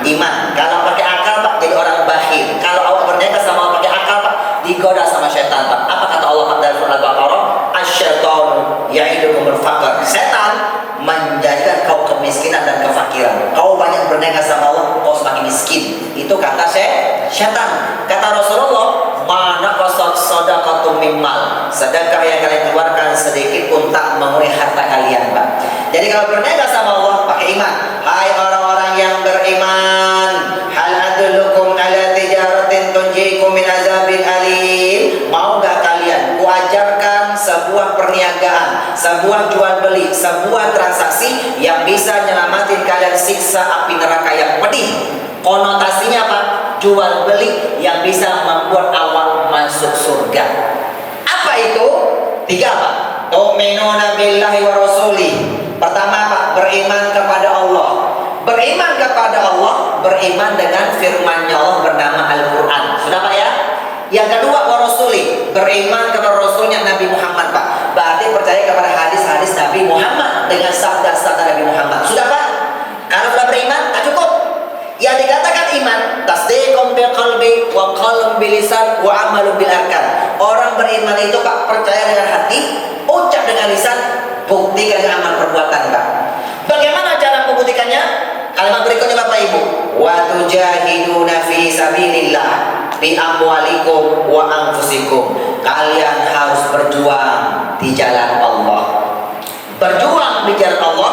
iman. Kalau pakai akal Pak jadi orang bakhil. Kalau awak berniaga sama Allah pakai akal Pak digoda sama syaitan Pak. Apa kata Allah pada surah Al-Baqarah? Asy-syaitanu ya'idukumul faqr. Setan menjadikan kau kemiskinan dan kefakiran. Kau banyak berniaga sama Allah, kau semakin miskin. Itu kata syaitan. Kata Rasulullah, mana qasat sadaqatum mimmal. Sedekah yang kalian keluarkan sedikit untuk memenuhi harta kalian, Pak. Jadi kalau berniaga sama Allah pakai iman. Hai orang-orang yang beriman, hal adullukum ala tijaratin tunjikum min azabin alim. Mau gak kalian kuajarkan sebuah perniagaan, sebuah jual beli, sebuah transaksi yang bisa nyelamatin kalian siksa api neraka yang pedih. Konotasinya apa? Jual beli yang bisa membuat awak masuk surga. Apa itu? 3 Pak. Tu'minuna billahi wa rasulih. Pertama Pak, beriman kepada Allah. Beriman kepada Allah, beriman dengan firman-Nya Allah bernama Al-Quran. Sudah Pak ya? Yang kedua wa rasuli, beriman kepada Rasulnya Nabi Muhammad Pak. Berarti percaya kepada hadis-hadis Nabi Muhammad dengan sabda-sabda Nabi Muhammad. Sudah Pak? Kalau sudah beriman, tak cukup. Yang dikatakan iman, tasdiqun bil qalbi wa qaulun bil lisan wa amalun bil arkan. Orang beriman itu Pak percaya dengan hati, ucap dengan lisan, buktikan dengan amal perbuatan Pak. Bagaimana cara membuktikannya? Kalimat berikutnya Bapak Ibu. Wa tujahiduna fi sabilillah bi amwalikum wa anfusikum. Kalian harus berjuang di jalan Allah. Berjuang di jalan Allah,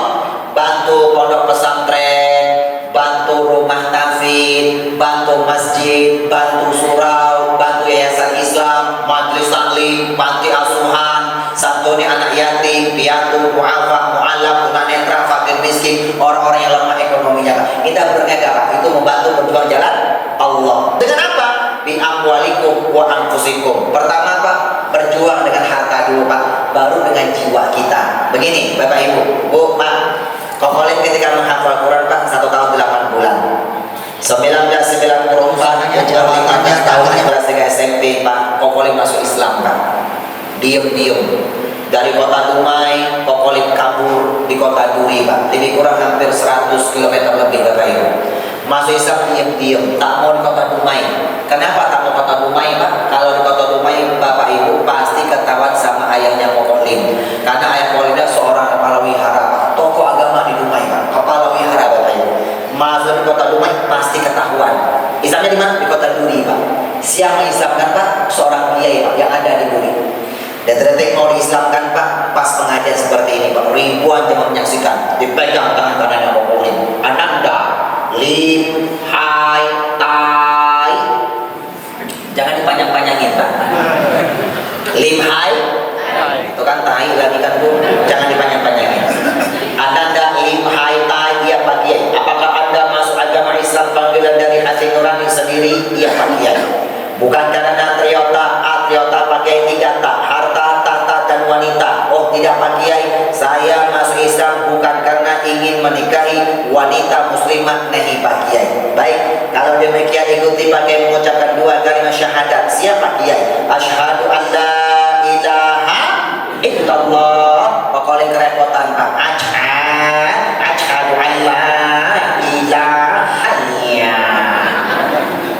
bantu pondok pesantren, bantu rumah tahfidz, bantu masjid, bantu surau, bantu yayasan Islam, majelis taklim, panti asuhan, santuni anak yatim, piatu, mu'afa, mu'alaf, tunanetra, fakir miskin, orang-orang yang lemah ekonominya. Kita berniaga Pak, itu membantu berjuang jalan Allah. Dengan apa? Bi amwalikum wa anfusikum. Pertama Pak, berjuang dengan harta dulu Pak, baru dengan jiwa kita. Begini Bapak Ibu, Bu, Pak, Kokolim ketika menghafal Quran Pak 1 tahun 8 bulan. 1994 jabatannya tahun 11 SMP Pak, Kokolim masuk Islam Pak. Diem-diem dari kota Dumai, Kokolim kabur di kota Duri Pak. Lebih kurang hampir 100 km lebih Bapak Ibu. Masuk Islam diem-diem, tak mau di kota Dumai. Kenapa tak mau kota Dumai Pak? Kalau di kota Dumai Bapak Ibu pasti ketahuan sama ayahnya Kokolim. Karena ayah Kokolim seorang kepala wihara, tokoh agama di Dumai Pak, kepala wihara Bapak Ibu. Masuk di kota Dumai pasti ketahuan. Islamnya di mana? Di kota Duri Pak. Siang mengislamkan Pak seorang kiai Pak yang ada di Duri. Dan ternyata mau diislamkan Pak pas pengajian seperti ini Pak, ribuan jemaah menyaksikan, dipegang tangan-tangannya Kokolim. Ananda, lim, hai, tai. Jangan dipanjang-panjangin Pak. Lim, hai, itu kan tai lagi kan Bu. Jangan dipanjang-panjangin. Ananda, lim, hai, tai, iya Pak Kiai. Apakah Anda masuk agama Islam panggilan dari hati nurani sendiri? Iya Pak Kiai. Bukan karena Triota pakai 3 tak, harta, tahta, dan wanita. Oh tidak Pak Kiai, saya masuk Islam bukan karena ingin menikahi wanita muslimah. Nahi Pak Kiai. Baik, kalau demikian ikuti pakai mengucapkan 2 kalimat syahadat. Siapa Kiai? Asyhadu an la ilaha illallah. Pokoknya kerepotan Pak. Asyhadu an la ilaha illallah.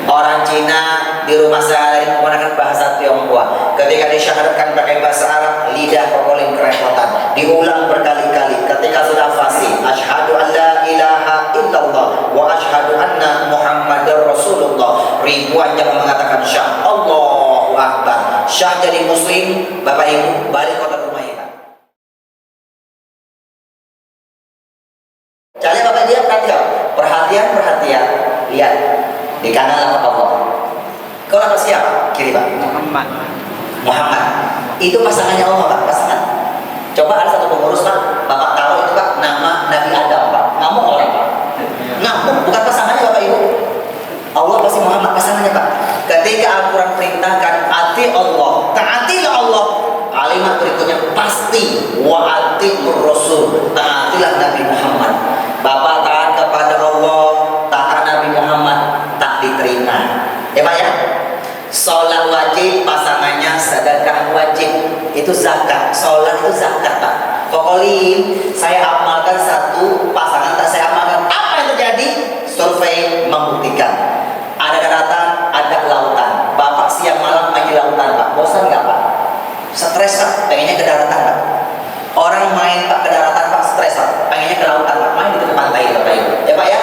Orang Cina di rumah sehari menggunakan bahasa Tionghoa. Ketika disyahadatkan pakai bahasa Arab, lidah Kokolim kerepotan. Diulang berkali-kali. Ketika sudah fasih, asyhadu an la ilaha illallah wa asyhadu anna Muhammadar Rasulullah. Ribuan yang mengatakan syah. Allahu Akbar. Syah jadi muslim. Bapak Ibu, balik kota Dumai Pak. Caranya Bapak dia perhatian. Lihat di kanan apa Allah. Kau nama siapa? Kiri Pak. Muhammad. Itu pasangannya Allah Pak, pasangan. Coba ada satu pengurus Pak, Bapak tahu itu Pak, nama Nabi Adam Pak. Ngamuk orang Pak. Ngamuk, bukan pasangannya Bapak Ibu. Allah pasti Muhammad pasangannya Pak. Ketika Al-Quran perintahkan ati Allah, taatilah Allah. Kalimat berikutnya pasti wa atiur Rasul, taatilah Nabi Muhammad. Bapak taat kepada Allah, taat Nabi Muhammad, tak diterima. Ya Pak ya. Sholat wajib pasangannya sedekah wajib, itu zakat. Sholat itu zakat Pak. Pokoknya saya amalkan satu pasangan, tak saya amalkan. Apa yang terjadi? Survei membuktikan ada daratan, ada lautan. Bapak siang malam main di lautan, Pak. Bosan nggak, Pak? Stres, Pak? Pengennya ke daratan, Pak? Orang main, Pak, ke daratan, Pak, stres, Pak? Pengennya ke lautan, Pak? Main di tepi pantai, Bapak Ibu. Ya, Pak, ya?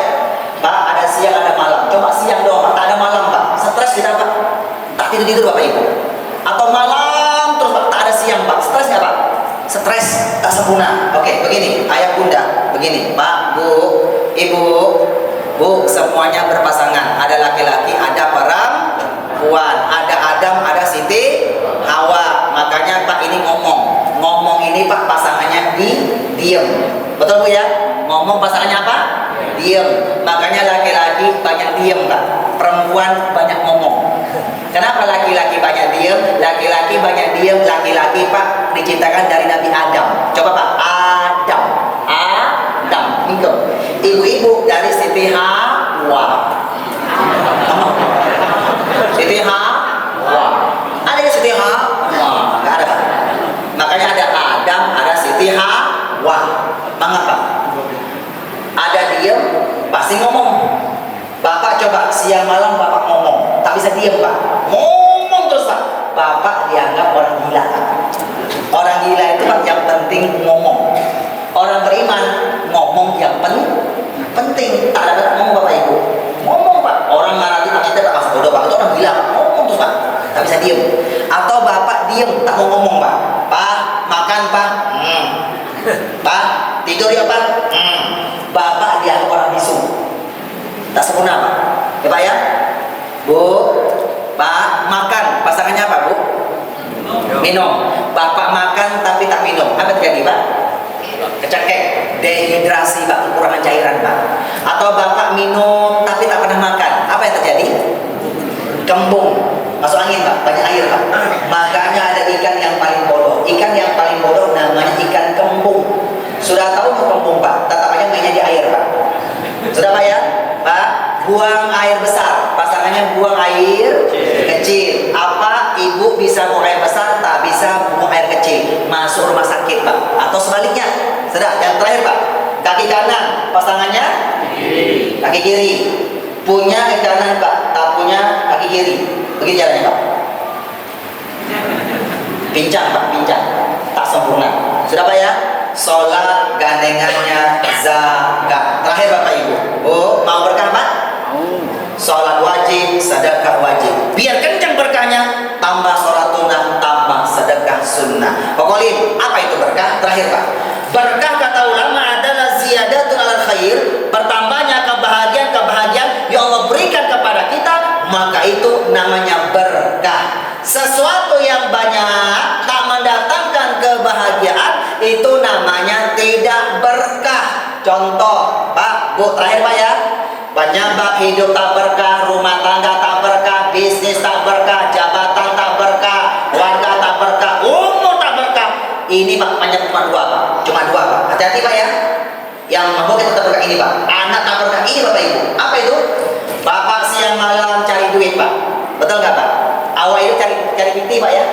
Pak, ada siang, ada malam. Coba siang doang, Pak. Tak ada malam, Pak. Stres kita, Pak? Tak tidur-tidur, Bapak Ibu. Atau malam terus, Pak, tak ada siang, Pak. Stres nggak, Pak? Stres, tak sempurna. Oke, begini, ayah bunda, begini, Pak, Bu, Ibu, Bu, semuanya berpasangan. Ada laki-laki, ada perempuan, ada Adam, ada Siti, Hawa. Makanya Pak ini ngomong ini Pak pasangannya diem. Betul Bu ya? Ngomong pasangannya apa? Diem. Makanya laki-laki banyak diem Pak, perempuan banyak ngomong. Kenapa laki-laki banyak diem? Laki-laki banyak diem, laki-laki Pak diciptakan dari Nabi Adam. Coba Pak, Adam. Itu. Ibu-ibu dari Siti Hawa. Siti Hawa. Ada yang Siti Hawa? Enggak ada Pak. Makanya ada Adam, ada Siti Hawa. Mengapa? Ada diem, pasti ngomong. Bapak coba siang malam Bapak ngomong, tak bisa diem Pak. Ngomong terus Pak. Bapak dianggap orang gila Pak. Orang gila itu Pak yang penting ngomong. Orang beriman ngomong yang penting. Tak ada ngomong Bapak Ibu. Ngomong Pak. Orang nanti tak kita tak masuk bodoh Pak. Itu orang gila Pak. Ngomong terus Pak. Tak bisa diem. Atau Bapak diem tak mau ngomong Pak. Pak makan Pak. Pak tidur ya Pak. Bapak dianggap orang bisu. Tak sempurna Pak. Ya Pak ya. Bu, Pak makan. Pasangannya apa Bu? Minum. Bapak makan tapi tak minum. Apa terjadi Pak? Kecekek, dehidrasi Pak, kekurangan cairan Pak. Atau Bapak minum tapi tak pernah makan. Apa yang terjadi? Kembung. Masuk angin Pak, banyak air Pak. Makanya ada ikan yang paling bodoh. Ikan yang paling bodoh namanya ikan kembung. Sudah tahu tuh kembung Pak? Tetap aja mainnya di air Pak. Sudah Pak ya? Pak, buang air besar, pasangannya buang air kecil. Apa ibu bisa buang air besar, tak bisa buang air kecil, masuk rumah sakit Pak. Atau sebaliknya. Sudah, yang terakhir Pak, kaki kanan pasangannya kaki kiri, punya kaki kanan Pak, tak punya kaki kiri. Begini caranya Pak. Pincang Pak, pincang, tak sempurna. Sudah Pak ya? Sholat gandengannya zakat. Terakhir Bapak Ibu, oh mau berkah Pak? Sholat wajib, sedekah wajib. Biar kencang berkahnya, tambah sholat sunnah, tambah sedekah sunnah. Pokoknya apa itu berkah? Terakhir Pak, berkah kata ulama adalah ziyadatul alal khair, bertambahnya kebahagiaan yang Allah berikan kepada kita, maka itu namanya berkah. Sesuatu yang banyak tak mendatangkan kebahagiaan, itu namanya tidak berkah. Contoh Pak, Bu, terakhir Pak ya. Penyebab hidup tak berkah, rumah tangga tak berkah, bisnis tak berkah, jabatan tak berkah, warga tak berkah, umur tak berkah. Ini Pak, banyak cuma dua Pak. Cuma dua Pak. Hati-hati Pak ya. Yang membuat kita tak berkah ini Pak. Anak tak berkah ini Bapak Ibu. Apa itu? Bapak siang malam cari duit Pak. Betul nggak Pak? Awal itu cari fikih Pak ya.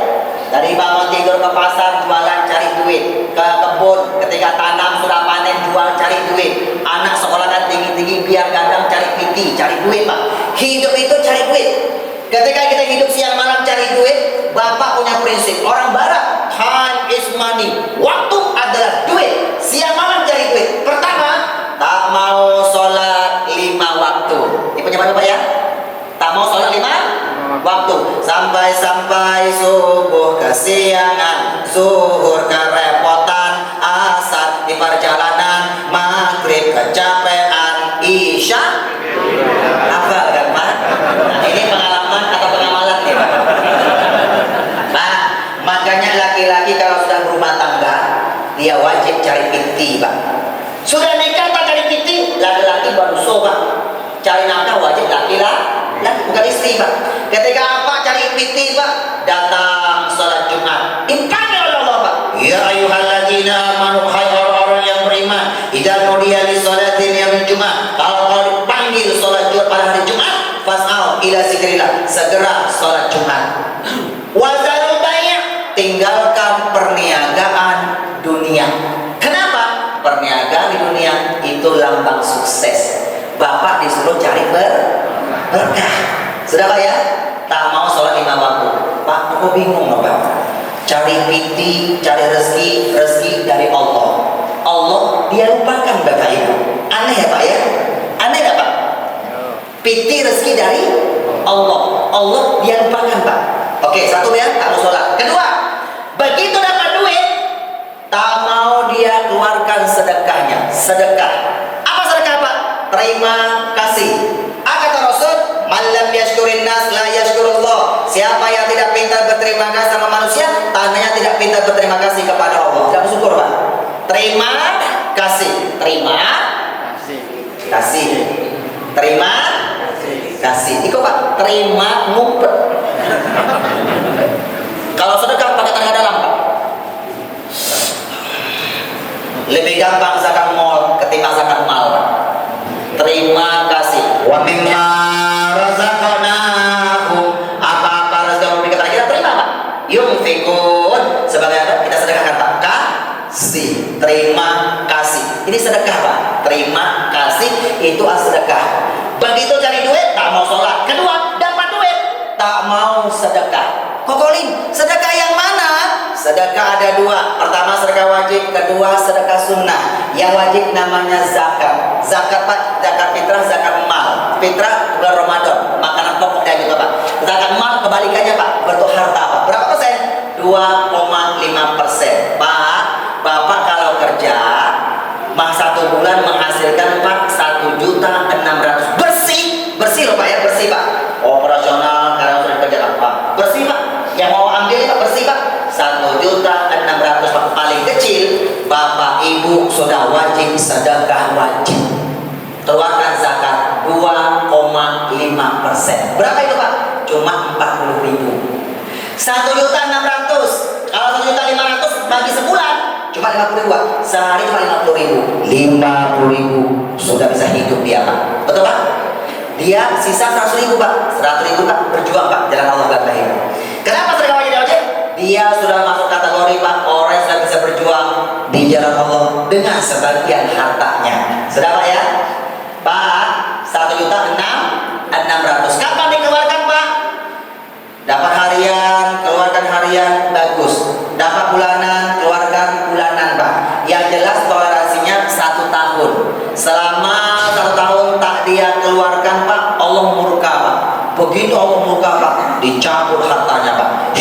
Dari bangun tidur ke pasar jualan cari duit, ke kebun ketika tanam sudah panen jual cari duit, anak sekolah kan tinggi-tinggi biar gadang cari fikih, cari duit Pak. Hidup itu cari duit. Ketika kita hidup siang malam cari duit, Bapak punya prinsip. Orang Barat, time is money. Waktu adalah duit. Siang malam cari duit. Pertama, tak mau sholat 5 waktu. Ini penyebab Bapak ya. Tak mau sholat 5 waktu. Sampai subuh kesiangan, zuhur kerepotan, asar di perjalanan, maghrib kecapean, isya apa kan Pak? Nah, ini pengalaman atau pengamalan nih Pak? Pak, makanya laki-laki kalau sudah berumah tangga, dia wajib cari fikih Pak. Sudah nikah tak cari fikih, laki-laki baru Pak. Cari nafkah wajib laki-laki, bukan istri Pak. Ketika apa cari fikih Pak? Datang sholat Jumat. Imkannya oleh Allah Pak. Ya ayyuhalladzina amanu, hai orang-orang yang beriman, idza nudiya lis-sholati yaumil Jumat. Kalau dipanggil sholat Jumat pada hari Jumat, fas'au ila zikrillah, segera sholat Jumat. Wa zarul bai', tinggalkan perniagaan dunia. cari berkah. Sudah Pak ya? Tak mau sholat 5 waktu. Pak, aku bingung loh Pak. Cari piti, cari rezeki dari Allah. Allah dia lupakan Bapak Ibu. Aneh ya Pak ya? Aneh gak Pak? Piti rezeki dari Allah. Allah dia lupakan Pak. Oke, satu ya, tak mau sholat. Kedua, begitu dapat duit, tak mau dia keluarkan sedekahnya. Sedekah. Apa sedekah Pak? Terima kasih. Kata Rasul, "Malam yashkurin nas la yashkurullah." Siapa yang tidak pintar berterima kasih sama manusia, tandanya tidak pintar berterima kasih kepada Allah. Tidak bersyukur Pak. Terima kasih. Terima kasih. Terima kasih. Ikut Pak. Terima ngumpet. Kalau sedekah pakai tenaga dalam Pak. Lebih gampang zakat mal ketimbang zakat mal Pak. Terima kasih. Wa mimma razaqnahum, apa-apa rezeki yang memberikan kita terima Pak. Yunfikun, sebagai apa? Kita sedekahkan Pak. Kasih. Terima kasih. Ini sedekah Pak. Terima kasih itu sedekah. Begitu cari duit tak mau sholat. Kedua, dapat duit tak mau sedekah. Kokolin, sedekah yang mana? Sedekah ada 2. Pertama sedekah wajib, kedua sedekah sunnah. Yang wajib namanya zakat. Zakat Pak, zakat fitrah, zakat mal. Fitrah bulan Ramadan, makanan pokok dan juga Pak. Zakat mal kebalikannya Pak, bentuk harta Pak. Berapa persen? 2,5%. Pak, Bapak kalau kerja 1 bulan menghasilkan Pak 1.600.000 bersih loh Pak ya, bersih Pak. Operasional karena sudah kerja Pak, bersih Pak. Yang mau ambil Pak bersih Pak. 1.600.000 Pak. Paling kecil Bapak Ibu sudah wajib sedekah wajib. Keluarkan zakat 2,5%. Berapa itu Pak? Cuma 40.000. 1.600.000. Kalau 1.500.000 bagi sebulan cuma 50.000 Pak. Sehari cuma 50.000. 50.000 sudah bisa hidup dia Pak. Betul Pak? Dia sisa 100.000 Pak. 100.000 Pak berjuang Pak jalan Allah Bapak. Kenapa sedekah wajib? Dia sudah masuk kategori Pak orang yang sudah bisa berjuang di jalan Allah dengan sebagian hartanya. Sudah Pak ya? Pak, 1.600.000. Kapan dikeluarkan Pak? Dapat harian, keluarkan harian, bagus. Dapat bulanan, keluarkan bulanan Pak. Yang jelas toleransinya 1 tahun. Selama 1 tahun tak dia keluarkan Pak, Allah murka Pak. Begitu Allah murka Pak, dicampur hartanya Pak.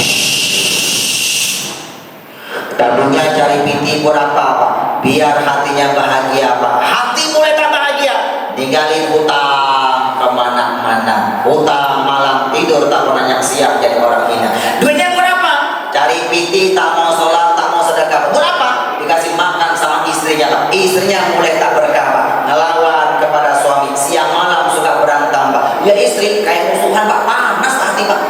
Tadinya cari piti berapa Pak? Biar hatinya bahagia Pak. Hati mulai tak bahagia, ninggalin hutang kemana-mana. Hutang malam tidur tak pernah siap jadi orang hina. Duitnya berapa? Cari piti tak mau sholat, tak mau sedekah. Berapa? Dikasih makan sama istrinya Pak. Istrinya mulai tak berkah Pak. Ngelawan kepada suami. Siang malam suka berantem Pak. Ya istri kayak musuhan Pak. Panas hati Pak.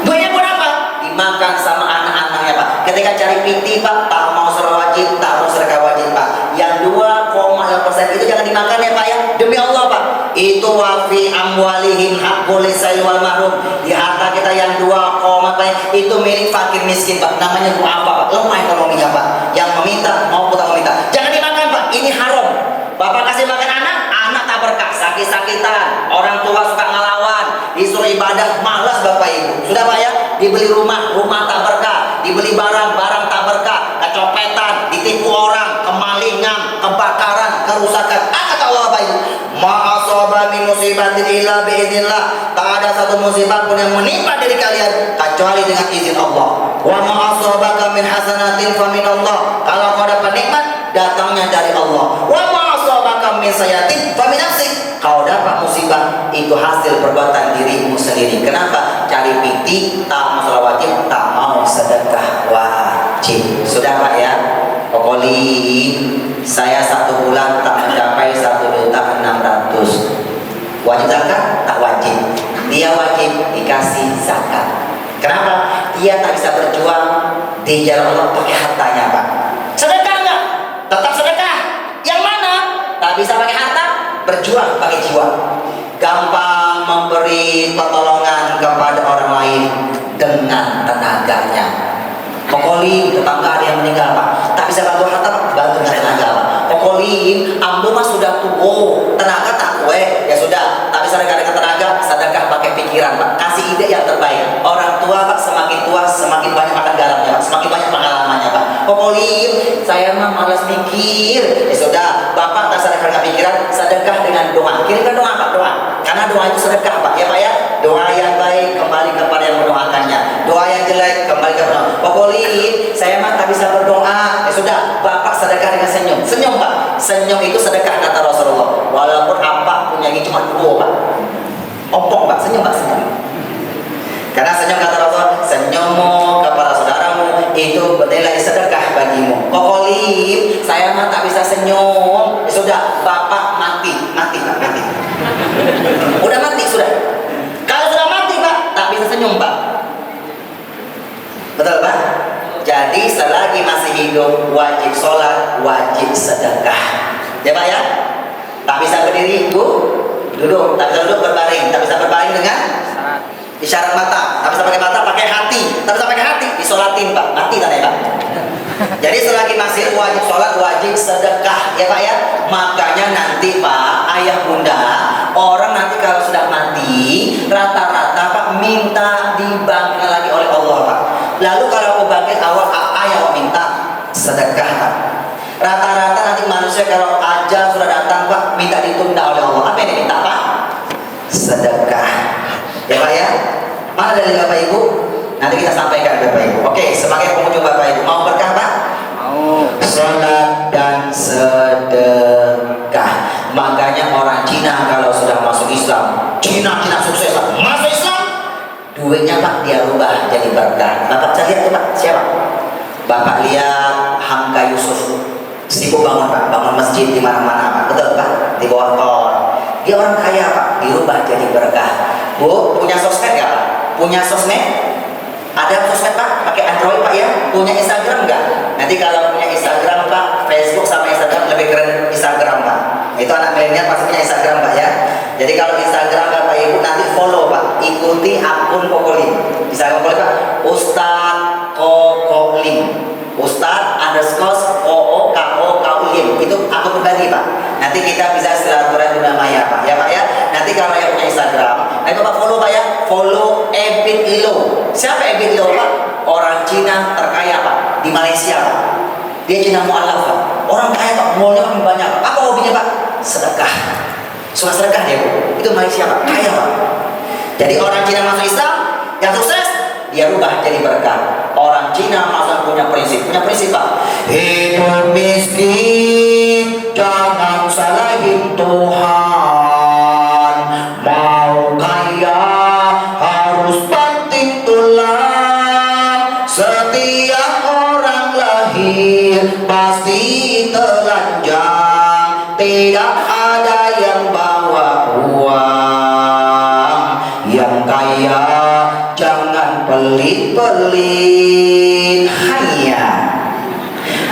Duitnya berapa? Dimakan sama anak-anaknya Pak. Ketika cari piti Pak, tak mau sholat wajib, tak mau sedekah wajib Pak. Yang 2,5% itu jangan dimakan ya Pak ya. Demi Allah Pak. Itu wafi amwalihim haqqul lisail wal mahrum. Di harta kita yang 2,5 itu milik fakir miskin Pak. Namanya apa Pak? Lemah ekonominya Pak. Yang meminta maupun tak meminta. Jangan dimakan Pak. Ini haram. Bapak kasih makan anak, anak tak berkah, sakit-sakitan. Orang tua suka ngelawan, disuruh ibadah, malas Bapak Ibu. Sudah Pak ya? Dibeli rumah, rumah tak berkah. Dibeli barang, barang tak berkah. Kecopetan, ditipu orang, kemalingan, kebakaran, kerusakan. Kata Allah Bapak Ibu, ma'asaba min musibatin illa biiznillah. Tak ada satu musibah pun yang menimpa diri kalian kecuali dengan izin Allah. Wa ma'asabaka min hasanatin fa min Allah. Kalau kau dapat nikmat, datangnya dari Allah. Wa ma'asabaka min sayatin fa min nafsik. Kau dapat musibah, itu hasil perbuatan dirimu sendiri. Kenapa? Cari piti, tak mau sholat wajib, tak mau sedekah wajib. Sudah Pak ya? Pokoknya saya 1 bulan tak mencapai 1.600.000. Wajib zakat? Tak wajib. Dia wajib dikasih zakat. Kenapa? Dia tak bisa berjuang di jalan Allah pakai hartanya Pak. Sedekah enggak? Tetap sedekah. Yang mana? Tak bisa pakai harta, berjuang pakai jiwa. Gampang memberi pertolongan kepada orang lain dengan tenaganya. Pokoli tetangga ada yang meninggal Pak, tak bisa bantu harta Pak, bantu dengan tenaga Pak. Pokoli ambo mas sudah tua, tenaga tak kue, ya sudah bisa sedekah dengan tenaga, sedekah pakai pikiran Pak. Kasih ide yang terbaik. Orang tua Pak semakin tua semakin banyak makan garamnya Pak, semakin banyak pengalamannya Pak. Pokoknya saya mah malas mikir. Ya sudah, Bapak tak sedekah dengan pikiran, sedekah dengan doa. Kirimkan doa Pak, doa. Karena doa itu sedekah Pak, ya Pak ya. Doa yang baik kembali kepada yang mendoakannya. Doa yang jelek kembali kepada. Pokoknya saya mah tak bisa berdoa. Ya sudah, Bapak sedekah dengan senyum. Senyum Pak. Senyum itu sedekah kata Rasulullah. Walaupun apa punya ini cuma dua Pak. Ompong Pak, senyum Pak, senyum. Karena senyum kata Rasulullah, senyummu kepada saudaramu itu bernilai sedekah bagimu. Kokolim, saya mah tak bisa senyum. Ya sudah, Bapak mati, mati Pak, mati. Udah mati sudah. Kalau sudah mati Pak, tak bisa senyum Pak. Betul Pak? Jadi selagi masih hidup wajib sholat, wajib sedekah. Ya Pak ya? Tak bisa berdiri, duduk. Tak bisa duduk berbaring, tak bisa berbaring dengan isyarat mata, tak bisa pakai mata, pakai hati, tak bisa pakai hati, disolatin Pak, mati tadi Pak. Jadi selagi masih wajib sholat, wajib sedekah, ya Pak ya. Makanya nanti Pak, ayah bunda, orang nanti kalau sudah mati, rata-rata Pak minta dibangkit lagi oleh Allah Pak. Lalu kalau aku bangkit awal, ayah minta sedekah Pak. Rata-rata nanti manusia kalau ajal sudah datang Pak, minta ditunda oleh Allah. Apa yang diminta Pak? Sedekah. Ya Pak ya, mana dari Bapak Ibu? Nanti kita sampaikan Bapak Ibu. Oke, sebagai pengunjung Bapak Ibu, mau berkah Pak? Mau. Sholat dan sedekah. Makanya orang Cina kalau sudah masuk Islam, Cina sukses Pak. Masuk Islam, duitnya Pak dia rubah jadi berkah. Bapak saya lihat tuh Pak, siapa? Bapak lihat Hamka Yusuf, sibuk bangun Pak, bangun masjid di mana-mana Pak, betul Pak? Di bawah tol. Dia orang kaya Pak, dirubah jadi berkah. Bu, punya sosmed nggak Pak? Punya sosmed? Ada sosmed Pak? Pakai Android Pak ya? Punya Instagram nggak? Nanti kalau punya Instagram Pak, Facebook sama Instagram lebih keren Instagram Pak. Itu anak milenial pasti punya Instagram Pak ya. Jadi kalau Instagram Bapak Ibu nanti follow Pak, ikuti akun Kokolim. Bisa Kokolim Pak? Ustadz Kokolim. Ustadz _ Kokolim. Itu akun pribadi Pak. Nanti kita bisa silaturahmi maya Pak. Ya Pak ya. Nanti kalau yang punya Instagram, nanti Bapak follow Pak ya. Follow Ebit Lo. Siapa Ebit Lo Pak? Orang Cina terkaya Pak di Malaysia Pak. Dia Cina mualaf Pak. Orang kaya Pak, mallnya paling banyak Pak. Apa hobinya Pak? Sedekah. Suka sedekah dia Bu. Itu Malaysia Pak, kaya Pak. Jadi orang Cina masuk Islam, yang sukses dia rubah jadi berkah. Orang Cina masa punya prinsip Pak. Hidup miskin, jangan salahin Tuhan. Mau kaya harus banting tulang. Setiap orang lahir pasti telanjang. Tidak ada yang bawa uang. Yang kaya jangan pelit-pelit hanya.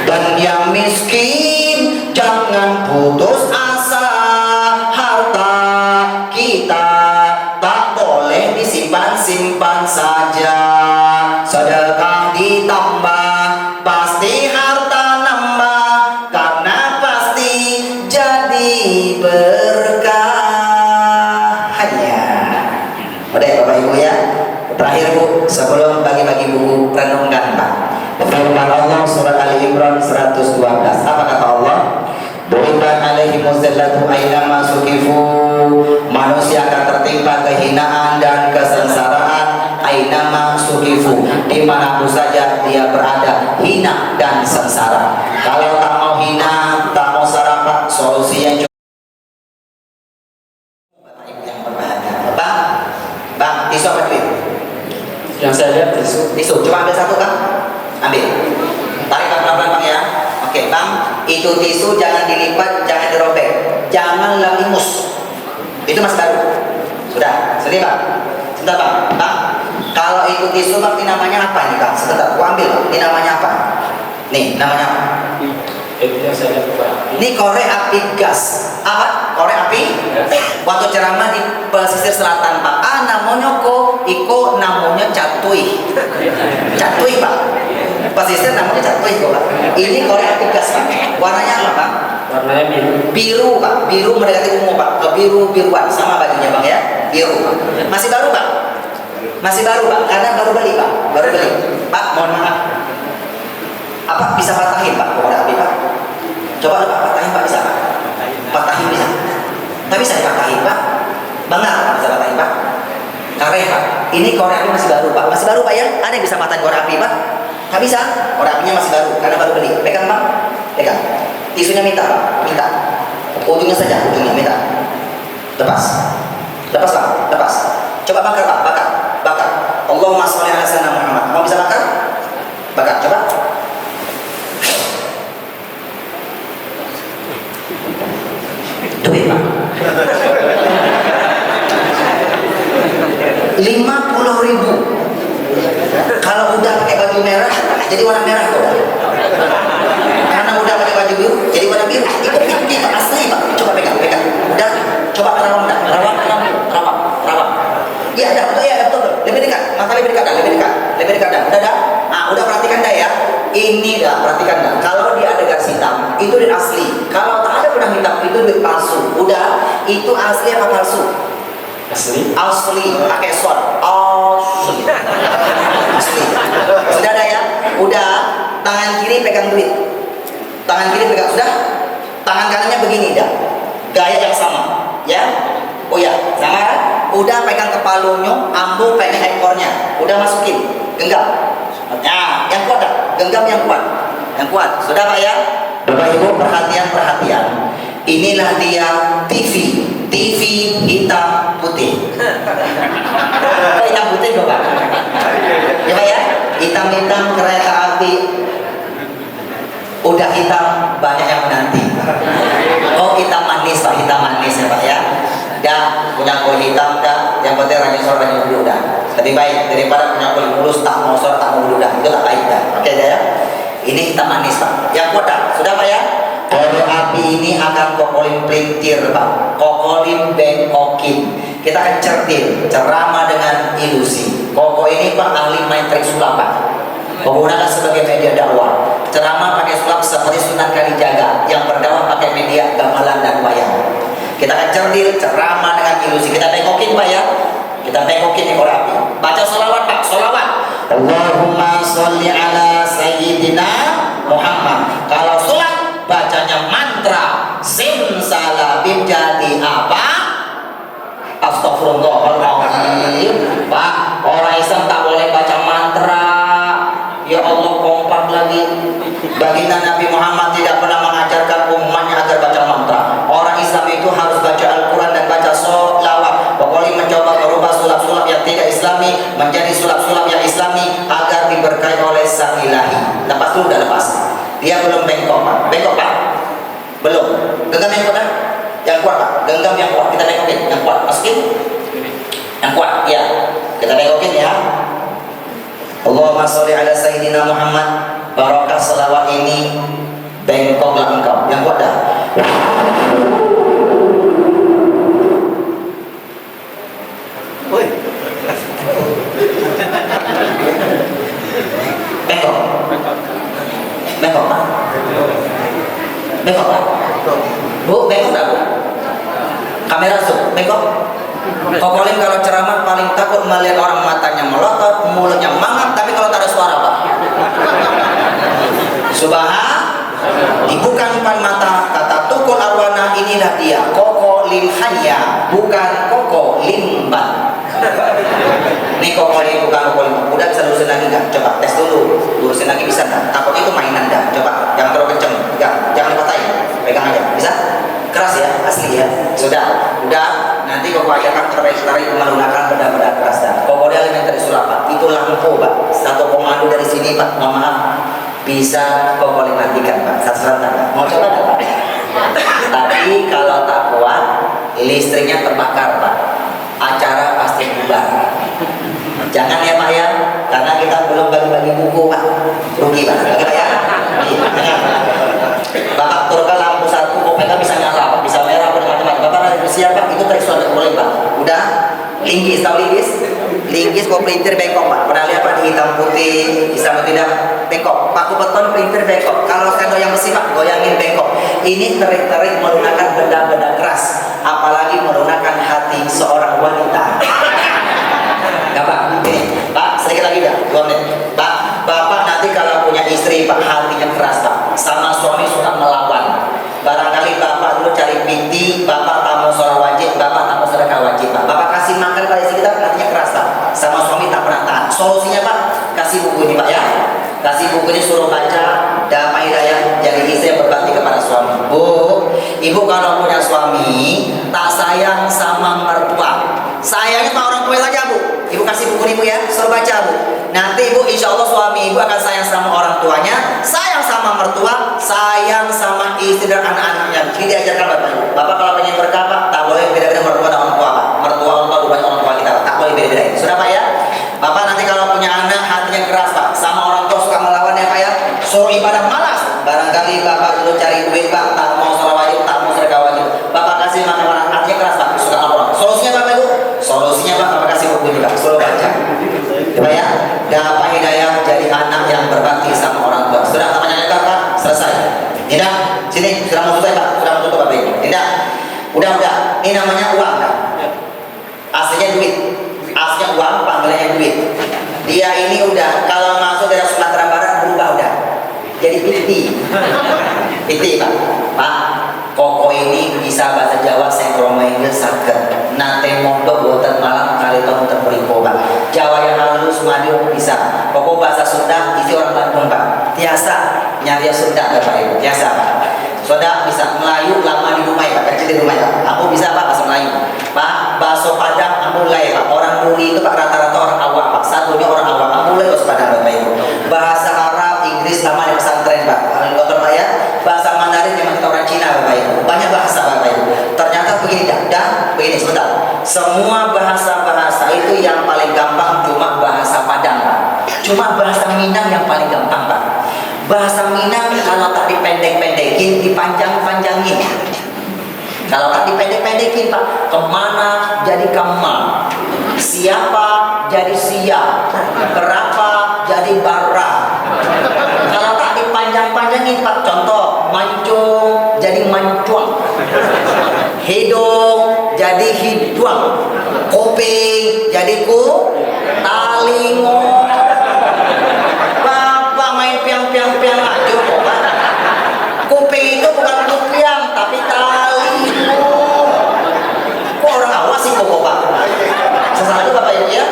Dan yang miskin jangan putus asa. Harta kita tak boleh disimpan-simpan saja. Sedekah ditambah, pasti harta nambah. Karena pasti jadi berkah hanya. Udah ya Bapak Ibu ya. Terakhir Bu, sebelum bagi-bagi buku renungkan Pak. Firman Allah surat Ali Imran 112. Apa kata Allah? Duribat alaihimuz zillatu aina sukifu. Manusia akan tertimpa kehinaan dan kesengsaraan aina sukifu, dimanapun saja dia berada, hina dan sengsara. Kalau tak mau hina, tak mau sarapan, solusinya Bapak Ibu yang berbahagia. Bang, tisu apa duit? Yang saya lihat Tisu, coba ambil satu Bang. Ambil. Tarik pelan-pelan Bang ya. Oke Bang, itu tisu jangan dilipat, jangan dirobek, jangan lalimus. Itu masih baru. Sudah, sedih Bang. Sebentar Bang. Bang, kalau itu tisu Bang, ini namanya apa ini Bang? Sebentar, aku ambil Bang. Ini namanya apa? Nih, namanya apa? itu yang saya lihat Pak. Ini korek api gas. Apa? Korek api? Waktu ceramah di pesisir selatan Pak. Namanya iko namanya catui. Catui Pak. Pesisir namanya catui Pak. Ini korek api gas Pak. Warnanya apa Pak? Warnanya biru. Biru Pak, biru mendekati ungu Pak, kebiru-biruan sama bajunya Bang ya, biru Pak. Masih baru Pak? Masih baru Pak, karena baru beli Pak, baru beli. Pak, mohon maaf. Apa bisa patahin Pak korek api Pak? Coba Pak patahin Pak, bisa Pak? Patahin bisa? Tak bisa dipatahin Pak? Benar Pak, bisa patahin Pak? Keren Pak, ini korek api masih baru Pak, masih baru Pak ya? Ada yang bisa patahin korek api Pak? Tak bisa, korek apinya masih baru, karena baru beli. Pegang Pak, pegang. Tisunya minta Pak, minta. Ujungnya saja, ujungnya minta. Lepas, lepas Pak, lepas. Coba bakar Pak, bakar, bakar. Allahumma sholli ala sayyidina Muhammad. Mau bisa bakar? Bakar, coba. Duit Pak. 50.000. Kalau udah pakai baju merah, jadi warna merah kok. Karena udah pakai baju biru, jadi warna biru. Itu Pak, asli Pak. Coba pegang, pegang. Udah, coba rawang dah. Rawang. Iya, ada, betul ya, betul. Lebih dekat, mata lebih dekat dah, lebih dekat dah. Udah dah. Nah, udah perhatikan dah ya. Ini dah, perhatikan dah. Kalau dia ada garis hitam, itu duit asli. Kalau tak ada benang hitam, itu duit palsu. Udah, itu asli apa palsu? Asli. Asli, pakai short. Asli. Asli. Sudah ada ya? Udah, tangan kiri pegang duit. Tangan kiri pegang, sudah? Tangan kanannya begini dah. Gaya yang sama, ya? Oh ya, sama kan? Udah pegang kepalanya, ambu pegang ekornya. Udah masukin, genggam. Nah, yang kuat dah, genggam yang kuat. Yang kuat, sudah Pak ya? Bapak Ibu perhatian. Inilah dia TV hitam putih. Kok hitam putih Bapak? Ya Pak ya? Hitam kereta api. Udah hitam banyak yang menanti. Oh hitam manis Pak, hitam manis ya Pak ya. Dah punya kulit hitam dah, yang penting ranyosor dulu dah. Lebih baik daripada punya kulit mulus tak ngosor tak mau dah. Itu tak baik dah. Oke ya. Ini hitam manis Pak. Yang kuat dah. Sudah Pak ya? Korek api ini akan kokolin pelintir Pak, kokolin bengkokin. Kita akan cerdir, ceramah dengan ilusi. Koko ini Pak ahli main trik sulap Pak. Menggunakan sebagai media dakwah. Ceramah pakai sulap seperti Sunan Kalijaga yang berdakwah pakai media gamelan dan wayang. Kita akan cerdir, ceramah dengan ilusi. Kita bengkokin Pak ya. Kita bengkokin ekor api. Baca sholawat Pak, sholawat. Allahumma sholli ala sayyidina Muhammad. Kalau sholat bacanya mantra simsalabim jadi apa? Astagfirullahaladzim. Pak, orang Islam tak boleh baca mantra. Ya Allah, kompak lagi. Baginda Nabi Muhammad tidak pernah mengajarkan umatnya agar baca mantra. Orang Islam itu harus baca Al-Quran dan baca sholawat. Pokoknya mencoba merubah sulap-sulap yang tidak Islami menjadi sulap-sulap yang Islami agar diberkahi oleh Sang Ilahi. Lepas dulu, udah lepas. Dia belum bengkok Pak. Bengkok Pak? Belum. Genggam yang kuat, yang kuat Pak. Genggam yang kuat. Kita bengkokin yang kuat. Masukin. Yang kuat. Ya. Kita bengkokin ya. Allahumma sholli ala sayyidina Muhammad. Barokah selawat ini bengkoklah engkau. Yang kuat dah. Woi. Bengkok. Bengkok Pak. Bengkok Pak. Bu, bengkok tak Bu? Kamera zoom, bengkok. Kokolim kalau ceramah paling takut melihat orang matanya melotot, mulutnya mangap, tapi kalau tak ada suara Pak. Subhan, dibuka empat mata, kata tukul arwana, inilah dia, koko limhanya, bukan koko limban. Ini koko lim, bukan koko lim. Udah bisa lurusin lagi nggak? Coba tes dulu, lurusin lagi bisa nggak? Takutnya itu mainan dah. Coba, jangan terlalu kenceng, jangan dipatahin, pegang aja, bisa? Keras ya, asli ya. Sudah, udah. Nanti koko ajarkan terbaik-terbaik menggunakan benda-benda keras dah. Koko dia elementari sulap Pak. Itu lampu Pak. Satu komando dari sini Pak. Mohon maaf. Bisa koko matikan Pak. Sasaran Pak. Mau coba nggak Pak? Tapi kalau tak kuat, listriknya terbakar Pak. Acara pasti bubar. Jangan ya Pak ya, karena kita belum bagi-bagi buku Pak. Rugi Pak. Oke Pak ya. Bapak turunkan lampu satu, kopeka bisa nyala Pak. Bisa merah apa teman-teman. Bapak ada usia Pak, itu tadi sudah boleh Pak. Udah, linggis tahu linggis? Linggis kok pelintir bengkok Pak. Pernah lihat Pak di hitam putih, bisa tidak bengkok. Paku beton pelintir bengkok. Kalau sendok yang besi Pak, goyangin bengkok. Ini terik-terik melunakkan benda-benda keras, apalagi melunakkan hati seorang wanita. Gak Pak? Ini Pak, sedikit lagi dah, 2 menit. Pak, Bapak nanti kalau punya istri Pak, hatinya keras Pak, sama suami suka melawan. Barangkali Bapak dulu cari PT, Bapak tamu sholat wajib, Bapak tamu sedekah wajib Pak. Bapak kasih makan pada istri kita, hatinya keras Pak, sama suami tak pernah tahan. Solusinya Pak, kasih buku ini Pak ya. Kasih bukunya, suruh baca Damai Hidayah, jadi istri yang berbakti kepada suami. Bu, ibu kalau punya suami tak sayang sama mertua, sayangnya sama orang tua saja Bu. Ibu kasih buku ibu ya, suruh baca Bu. Nanti ibu insya Allah suami ibu akan sayang sama orang tuanya, sayang sama mertua, sayang sama istri dan anak-anaknya. Ini diajarkan Bapak Ibu. Bapak kalau pengen berkah Pak, tak boleh beda-beda mertua dan orang tua Pak. Mertua orang tua banyak orang tua kita Pak, tak boleh beda-beda. Sudah Pak ya. Bapak nanti kalau punya anak hatinya keras Pak, sama orang tua suka melawan ya Pak ya. Suruh ibadah malas. Barangkali Bapak dulu cari duit Pak, tak mau sholat wajib, tak mau sedekah wajib. Bapak kasih makan orang hatinya keras Pak, suka orang. Solusinya Bapak Ibu? Solusinya Pak, Bapak kasih buku ini Pak, suruh baca. Coba ya, Damai Hidayah jadi anak yang berbakti sama orang tua. Sudah namanya lebar Pak, selesai. Tidak, sini sudah mau selesai Pak, sudah mau tutup Bapak Ibu. Tidak, udah. Ini namanya uang Pak. Aslinya duit, aslinya uang, panggilannya duit. Dia ini udah kalau masuk dari Sumatera Barat berubah udah jadi piti Pak. Pak, koko ini bisa bahasa Jawa sengkromainnya sakit. Nate mondok boten malam kali tong terperiko Pak. Jawa yang halus madu bisa. Koko bahasa Sunda isi orang Bandung Pak. Biasa nyari Sunda Bapak Ibu. Biasa Pak. Sunda bisa Melayu lama di rumah ya Pak, kecil di rumah ya. Aku bisa Pak bahasa Melayu. Pak, bakso Padang amulai Pak. Orang Duri itu Pak rata-rata orang awam Pak. Satunya orang awam amulai bakso Padang Bapak Ibu. Bahasa Arab, Inggris lama di pesantren Pak. Kalau Pak ya, bahasa Mandarin memang kita orang Cina Bapak Ibu. Banyak bahasa Bapak Ibu. Ternyata begini dan begini sebentar. Semua bahasa-bahasa itu yang paling gampang cuma bahasa Padang Pak. Cuma bahasa Minang yang paling gampang Pak. Bahasa Minang kalau tak dipendek-pendekin, dipanjang-panjangin. Kalau tak dipendek-pendekin Pak, kemana jadi kema, siapa jadi siap, berapa jadi bara. Kalau tak dipanjang-panjangin Pak, contoh mancung jadi mancuang, hidung jadi hidung, kuping jadi talingo. Bapak main piang-piang aja kok Pak. Kuping itu bukan kupiang tapi talingo. Kok orang awas sih kok Pak? Sesaat itu Bapak Ibu ya.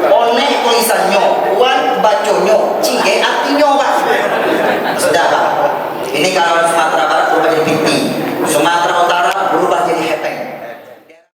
One tulisannya, wan baconyo, cie artinya Pak. Sudah Pak. Ini kalau Sumatera